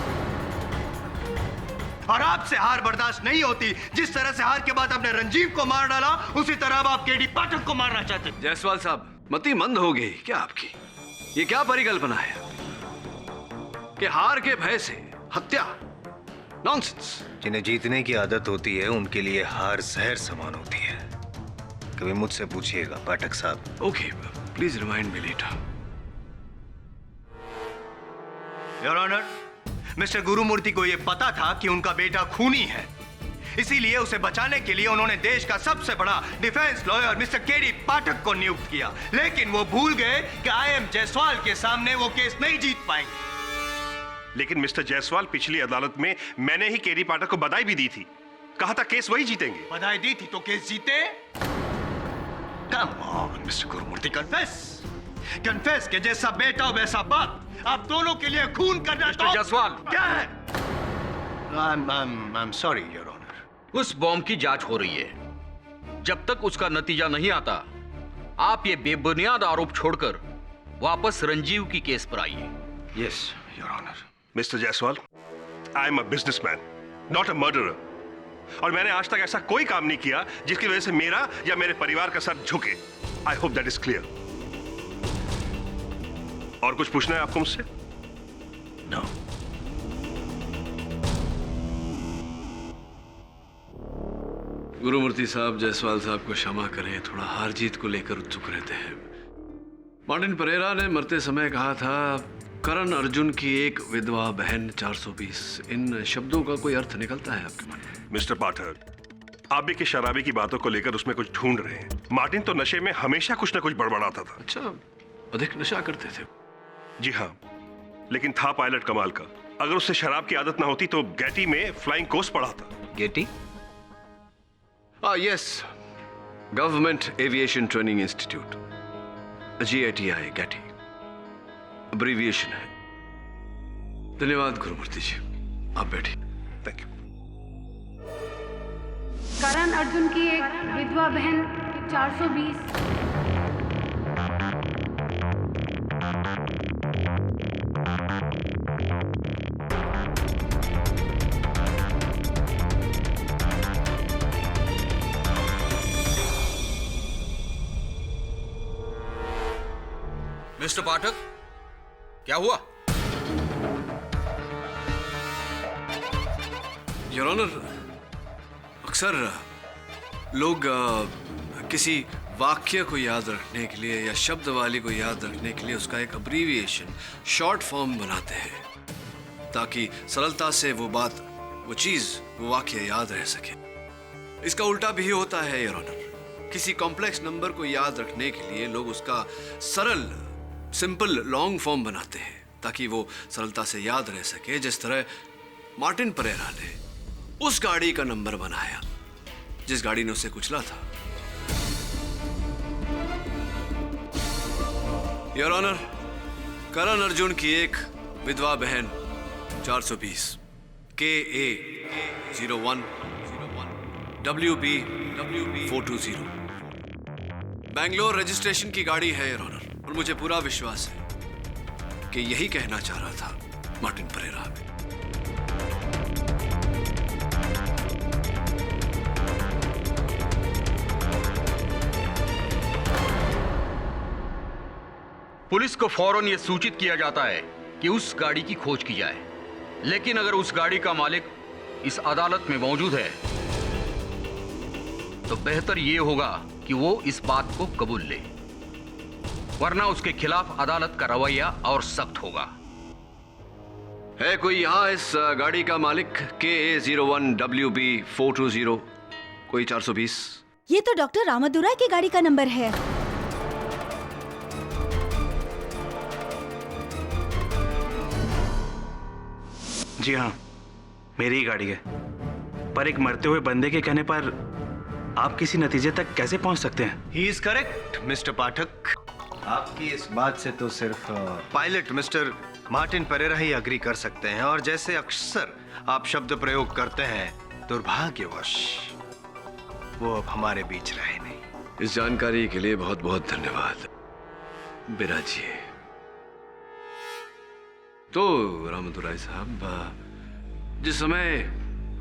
और आपसे हार बर्दाश्त नहीं होती। जिस तरह से हार के बाद आपने रंजीव को मार डाला, उसी तरह अब आप केडी पाठक को मारना चाहते। जायसवाल साहब, मति मंद हो गई क्या आपकी? ये क्या परिकल्पना है कि हार के भय से हत्या? नॉनसेंस। जिन्हें जीतने की आदत होती है उनके लिए हार जहर समान होती है। कभी मुझसे पूछिएगा पाठक साहब। Okay, please remind me later. Your honour, mister Gurumurthy को यह पता था कि उनका बेटा खूनी है, इसीलिए उसे बचाने के लिए उन्होंने देश का सबसे बड़ा defence lawyer mister KD Pathak को नियुक्त किया। लेकिन वो भूल गए कि आई.एम. जायसवाल के सामने वो केस नहीं जीत पाएंगे। लेकिन मिस्टर जायसवाल, पिछली अदालत में मैंने ही केडी पाठक को बधाई भी दी थी। कहा था केस वही जीतेंगे। बधाई दी थी तो केस जीते? Come on mister Gurumurthy, confess कि जैसा बेटा वैसा बाप, आप दोनों के लिए खून करना। मिस्टर जायसवाल, क्या है? I'm sorry, Your Honor. उस बॉम्ब की जांच हो रही है। जब तक उसका नतीजा नहीं आता, आप ये बेबुनियाद आरोप छोड़कर वापस रंजीव की केस पर आइए। Yes, Your Honor. Mister Jaiswal, I am a businessman, not a murderer. और मैंने आज तक ऐसा कोई काम नहीं किया जिसकी वजह से मेरा या मेरे परिवार का सर झुके। I hope that is clear. और कुछ पूछना है आपको मुझसे? नो। गुरुमूर्ति साहब, जायसवाल साहब को क्षमा करें, थोड़ा हार जीत को लेकर उत्सुक रहते हैं। मार्टिन परेरा ने मरते समय कहा था, करण अर्जुन की एक विधवा बहन 420। इन शब्दों का कोई अर्थ निकलता है आपके मन में? मिस्टर पाठक, आप भी कि शराबी की बातों को लेकर उसमें कुछ ढूंढ रहे हैं। मार्टिन तो नशे में हमेशा कुछ ना कुछ बड़बड़ाता था। अच्छा, अधिक नशा करते थे? जी हाँ, लेकिन था पायलट कमाल का। अगर उससे शराब की आदत ना होती तो गैटी में फ्लाइंग कोर्स पढ़ाता। GATI? Yes, government aviation training institute, GATI, GATI abbreviation है। धन्यवाद गुरुमूर्ति जी, आप बैठिए। Thank you. करण अर्जुन की एक विधवा बहन 420। मिस्टर पाठक, क्या हुआ? योर ऑनर, अक्सर लोग किसी वाक्य को याद रखने के लिए या शब्दवाली को याद रखने के लिए उसका एक अब्रीविएशन, शॉर्ट फॉर्म बनाते हैं ताकि सरलता से वो बात, वो चीज, वो वाक्य याद रह सके। इसका उल्टा भी होता है योर ऑनर। किसी कॉम्प्लेक्स नंबर को याद रखने के लिए लोग उसका सरल, सिंपल लॉन्ग फॉर्म बनाते हैं ताकि वो सरलता से याद रह सके। जिस तरह मार्टिन परेरा ने उस गाड़ी का नंबर बनाया जिस गाड़ी ने उसे कुचला था। योर ऑनर, करण अर्जुन की एक विधवा बहन 420, KA 01 WB 420 बैंगलोर रजिस्ट्रेशन की गाड़ी है योर ऑनर। और मुझे पूरा विश्वास है कि यही कहना चाह रहा था मार्टिन परेरा। पुलिस को फौरन यह सूचित किया जाता है कि उस गाड़ी की खोज की जाए। लेकिन अगर उस गाड़ी का मालिक इस अदालत में मौजूद है तो बेहतर यह होगा कि वो इस बात को कबूल ले, वरना उसके खिलाफ अदालत का रवैया और सख्त होगा। है कोई यहाँ इस गाड़ी का मालिक? KA 01 WB 420, कोई 420? ये तो डॉक्टर रामादुराई की गाड़ी का नंबर है। जी हाँ, मेरी ही गाड़ी है। पर एक मरते हुए बंदे के कहने पर आप किसी नतीजे तक कैसे पहुंच सकते हैं? ही इज करेक्ट मिस्टर पाठक। आपकी इस बात से तो सिर्फ पायलट मिस्टर मार्टिन परेरा ही अग्री कर सकते हैं। और जैसे अक्सर आप शब्द प्रयोग करते हैं, दुर्भाग्यवश वो अब हमारे बीच रहे नहीं। इस जानकारी के लिए बहुत बहुत धन्यवाद बिराजी। तो रामदुराई साहब, जिस समय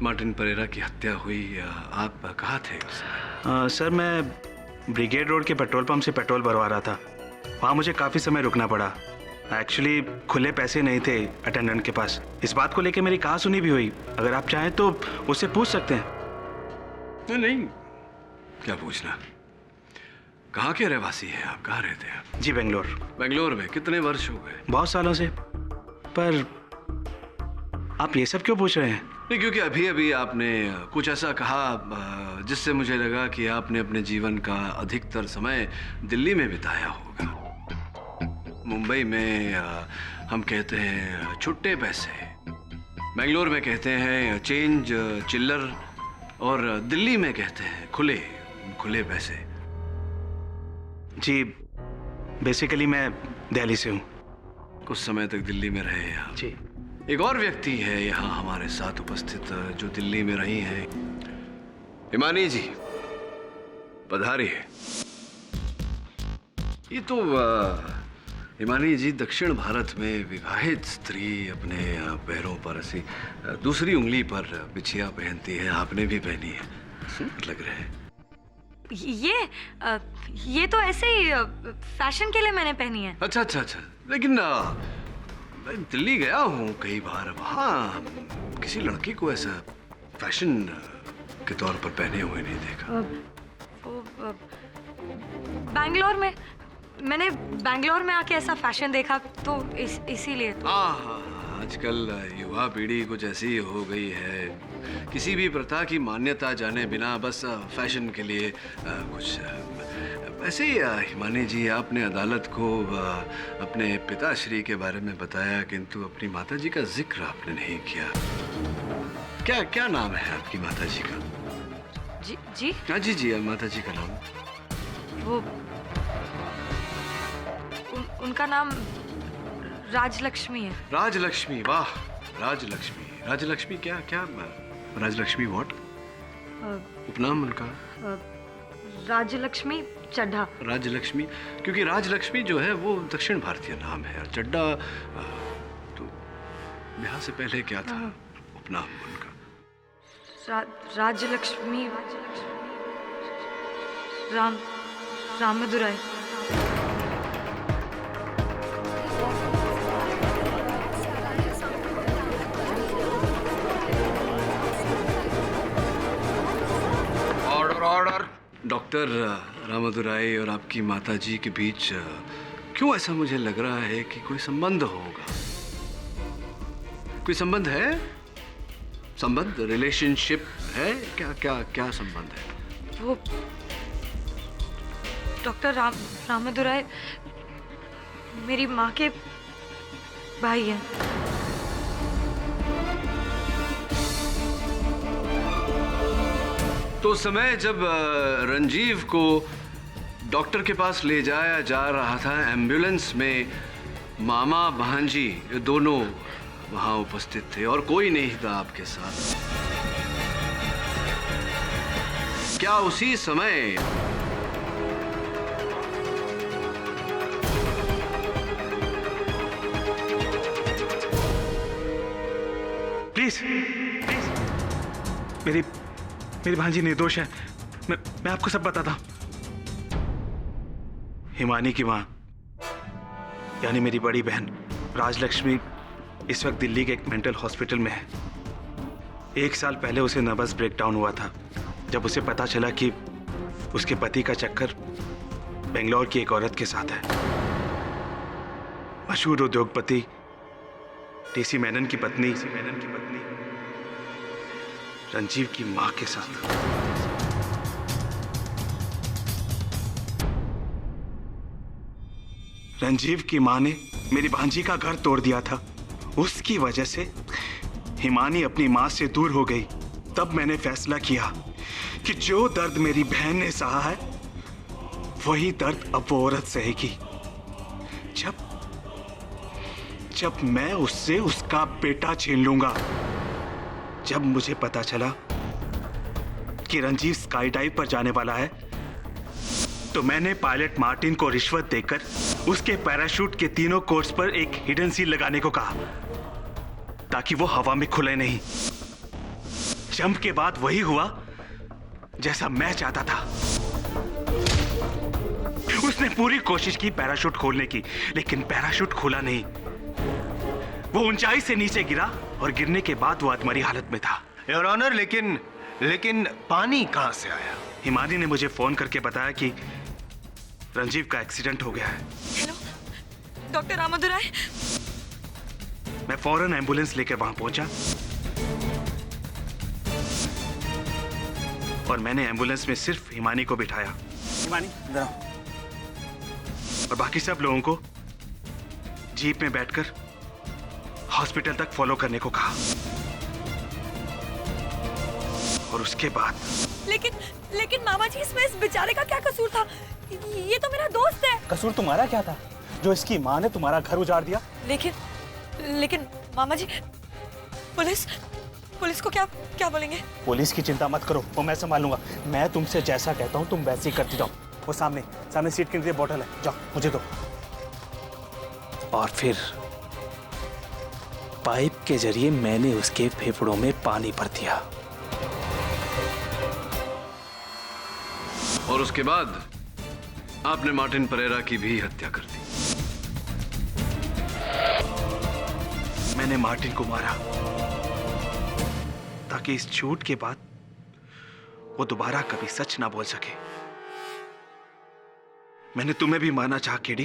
मार्टिन परेरा की हत्या हुई, आप कहाँ थे उस समय? सर, मैं ब्रिगेड रोड के पेट्रोल पंप से पेट्रोल भरवा रहा था। वहाँ मुझे काफ़ी समय रुकना पड़ा। एक्चुअली खुले पैसे नहीं थे अटेंडेंट के पास। इस बात को लेके मेरी कहासुनी भी हुई। अगर आप चाहें तो उससे पूछ सकते हैं। नहीं, क्या पूछना। कहाँ के रहवासी हैं आप? कहाँ रहते हैं? जी, बेंगलोर। बेंगलोर में कितने वर्ष हो गए? बहुत सालों से। पर आप ये सब क्यों पूछ रहे हैं? नहीं, क्योंकि अभी अभी आपने कुछ ऐसा कहा जिससे मुझे लगा कि आपने अपने जीवन का अधिकतर समय दिल्ली में बिताया होगा। मुंबई में हम कहते हैं छुट्टे पैसे, बेंगलोर में कहते हैं चेंज चिल्लर, और दिल्ली में कहते हैं खुले पैसे। जी, बेसिकली मैं दिल्ली से हूँ। कुछ समय तक दिल्ली में रहे हैं। जी। एक और व्यक्ति है यहाँ हमारे साथ उपस्थित जो दिल्ली में रही हैं। हिमानी जी, पधारिए। ये तो हिमानी जी दक्षिण भारत में विवाहित स्त्री अपने पैरों पर ऐसी दूसरी उंगली पर बिछिया पहनती है। आपने भी पहनी है, सुंदर लग रहे हैं। ये तो ऐसे ही फैशन के लिए मैंने पहनी है। अच्छा अच्छा अच्छा। लेकिन मैं दिल्ली गया हूँ कई बार, वहाँ किसी लड़की को ऐसा फैशन के तौर पर पहने हुए नहीं देखा। बैंगलोर में मैंने बैंगलोर में आके ऐसा फैशन देखा, तो इसीलिए तो। आजकल युवा पीढ़ी कुछ ऐसी हो गई है, किसी भी प्रथा की मान्यता जाने बिना बस फैशन के लिए कुछ। ऐसे ही हिमानी जी, आपने अदालत को अपने पिताश्री के बारे में बताया, किंतु अपनी माताजी का जिक्र आपने नहीं किया। क्या नाम है आपकी माताजी का? जी? हाँ जी, माताजी का नाम। वो उनका नाम राजलक्ष्मी है। राजलक्ष्मी, वाह, राजलक्ष्मी क्या राजलक्ष्मी व्हाट? उपनाम उनका? राजलक्ष्मी चड्ढा। राजलक्ष्मी, क्योंकि राजलक्ष्मी जो है वो दक्षिण भारतीय नाम है, और चड्ढा तो ब्याह से पहले क्या था उपनाम उनका? राजलक्ष्मी रामदुराई। ऑर्डर। डॉक्टर रामदुराई और आपकी माताजी के बीच क्यों ऐसा मुझे लग रहा है कि कोई संबंध होगा? कोई संबंध है? संबंध, रिलेशनशिप है? क्या संबंध है? वो डॉक्टर रामदुराई मेरी माँ के भाई हैं। तो समय जब रंजीव को डॉक्टर के पास ले जाया जा रहा था एम्बुलेंस में, मामा भांजी दोनों वहां उपस्थित थे और कोई नहीं था आपके साथ। क्या उसी समय प्लीज मेरी भांजी निर्दोष है। मैं आपको सब बताता हूं। हिमानी की मां यानी मेरी बड़ी बहन राजलक्ष्मी इस वक्त दिल्ली के एक मेंटल हॉस्पिटल में है। 1 साल पहले उसे नर्वस ब्रेकडाउन हुआ था जब उसे पता चला कि उसके पति का चक्कर बेंगलोर की एक औरत के साथ है। मशहूर उद्योगपति टीसी मेनन की पत्नी रंजीव की मां के साथ। रंजीव की मां ने मेरी भांजी का घर तोड़ दिया था। उसकी वजह से हिमानी अपनी मां से दूर हो गई। तब मैंने फैसला किया कि जो दर्द मेरी बहन ने सहा है वही दर्द अब वो औरत सहेगी। जब मैं उससे उसका बेटा छीन लूंगा। जब मुझे पता चला कि रंजीव स्काई डाइव पर जाने वाला है, तो मैंने पायलट मार्टिन को रिश्वत देकर उसके पैराशूट के तीनों कोर्स पर एक हिडन सील लगाने को कहा, ताकि वो हवा में खुले नहीं। जंप के बाद वही हुआ जैसा मैं चाहता था। उसने पूरी कोशिश की पैराशूट खोलने की, लेकिन पैराशूट खुला नहीं। वो ऊंचाई से नीचे गिरा और गिरने के बाद वो अधमरी हालत में था। योर ऑनर, लेकिन पानी कहां से आया? हिमानी ने मुझे फोन करके बताया कि रंजीव का एक्सीडेंट हो गया है। Hello, doctor Ramadurai. मैं फौरन एम्बुलेंस लेकर वहां पहुंचा और मैंने एम्बुलेंस में सिर्फ हिमानी को बिठाया। हिमानी, इधर आओ। और बाकी सब लोगों को जीप में बैठकर हॉस्पिटल तक फॉलो करने को कहा। और उसके बाद लेकिन मामा जी, इसमें इस बेचारे का क्या कसूर था? ये तो मेरा दोस्त है। कसूर तुम्हारा क्या था जो इसकी माँ ने तुम्हारा घर उजाड़ दिया? लेकिन मामा जी, पुलिस को क्या बोलेंगे? पुलिस की चिंता मत करो, वो मैं संभाल लूंगा। मैं तुमसे जैसा कहता हूँ तुम वैसे ही करती जाओ। वो सामने सीट के नीचे बोतल है, जाओ मुझे दो। और फिर पाइप के जरिए मैंने उसके फेफड़ों में पानी भर दिया। और उसके बाद आपने मार्टिन परेरा की भी हत्या कर दी। मैंने मार्टिन को मारा ताकि इस झूठ के बाद वो दोबारा कभी सच ना बोल सके। मैंने तुम्हें भी मारना चाहा, केडी।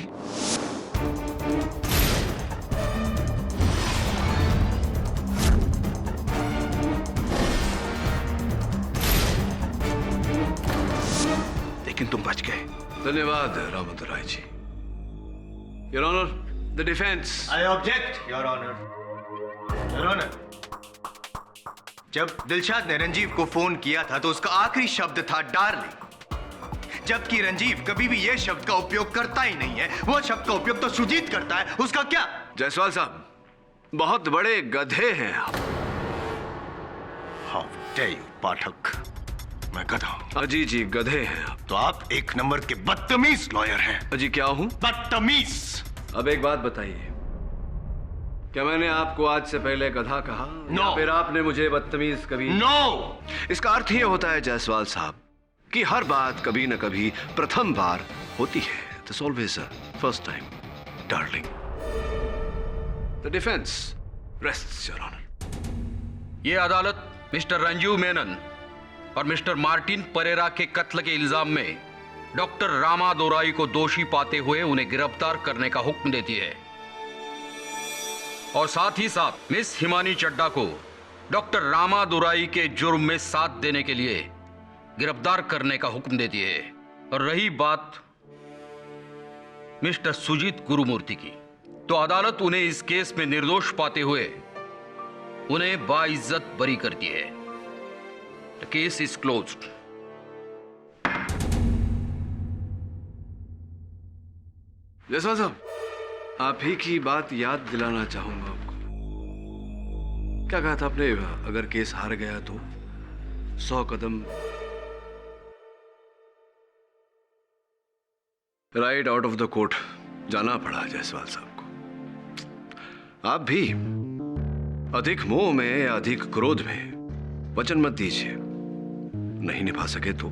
लेकिन तुम बच गए। धन्यवाद Ramadurai ji. Your honour, the defence. I object, your honour. Your honour, जब दिलशाद ने रंजीव को फोन किया था तो उसका आखिरी शब्द था डार्लिंग, जबकि रंजीव कभी भी यह शब्द का उपयोग करता ही नहीं है। वो शब्द का उपयोग तो सुजीत करता है, उसका क्या? जायसवाल साहब, बहुत बड़े गधे हैं आप। हाउ डेयर यू पाठक, मैं गधा हूं? अजी जी, गधे हैं आप। तो आप एक नंबर के बदतमीज लॉयर हैं। अजी क्या हूं? बदतमीज। अब एक बात बताइए, क्या मैंने आपको आज से पहले गधा कहा? No. फिर आपने मुझे बदतमीज कभी? No. इसका अर्थ ये होता है जायसवाल साहब कि हर बात कभी न कभी प्रथम बार होती है। There's always a first time, darling. The defense rests, Your Honor. ये अदालत मिस्टर रंजीव मेनन और मिस्टर मार्टिन परेरा के कत्ल के इल्जाम में डॉक्टर रामादुराई को दोषी पाते हुए उन्हें गिरफ्तार करने का हुक्म देती है और साथ ही साथ मिस हिमानी चड्डा को डॉक्टर रामादुराई के जुर्म में साथ देने के लिए गिरफ्तार करने का हुक्म देती है। और रही बात मिस्टर सुजीत गुरुमूर्ति की, तो अदालत उन्हें इस केस में निर्दोष पाते हुए उन्हें बाइज्जत बरी करती है। The case is closed. Jaiswal साहब, आप ही की बात याद दिलाना चाहूंगा आपको। क्या कहा था आपने? अगर केस हार गया तो 100 कदम right out of the court जाना पड़ा जायसवाल साहब को। आप भी अधिक मोह में या अधिक क्रोध में वचन मत दीजिए। नहीं निभा सके तो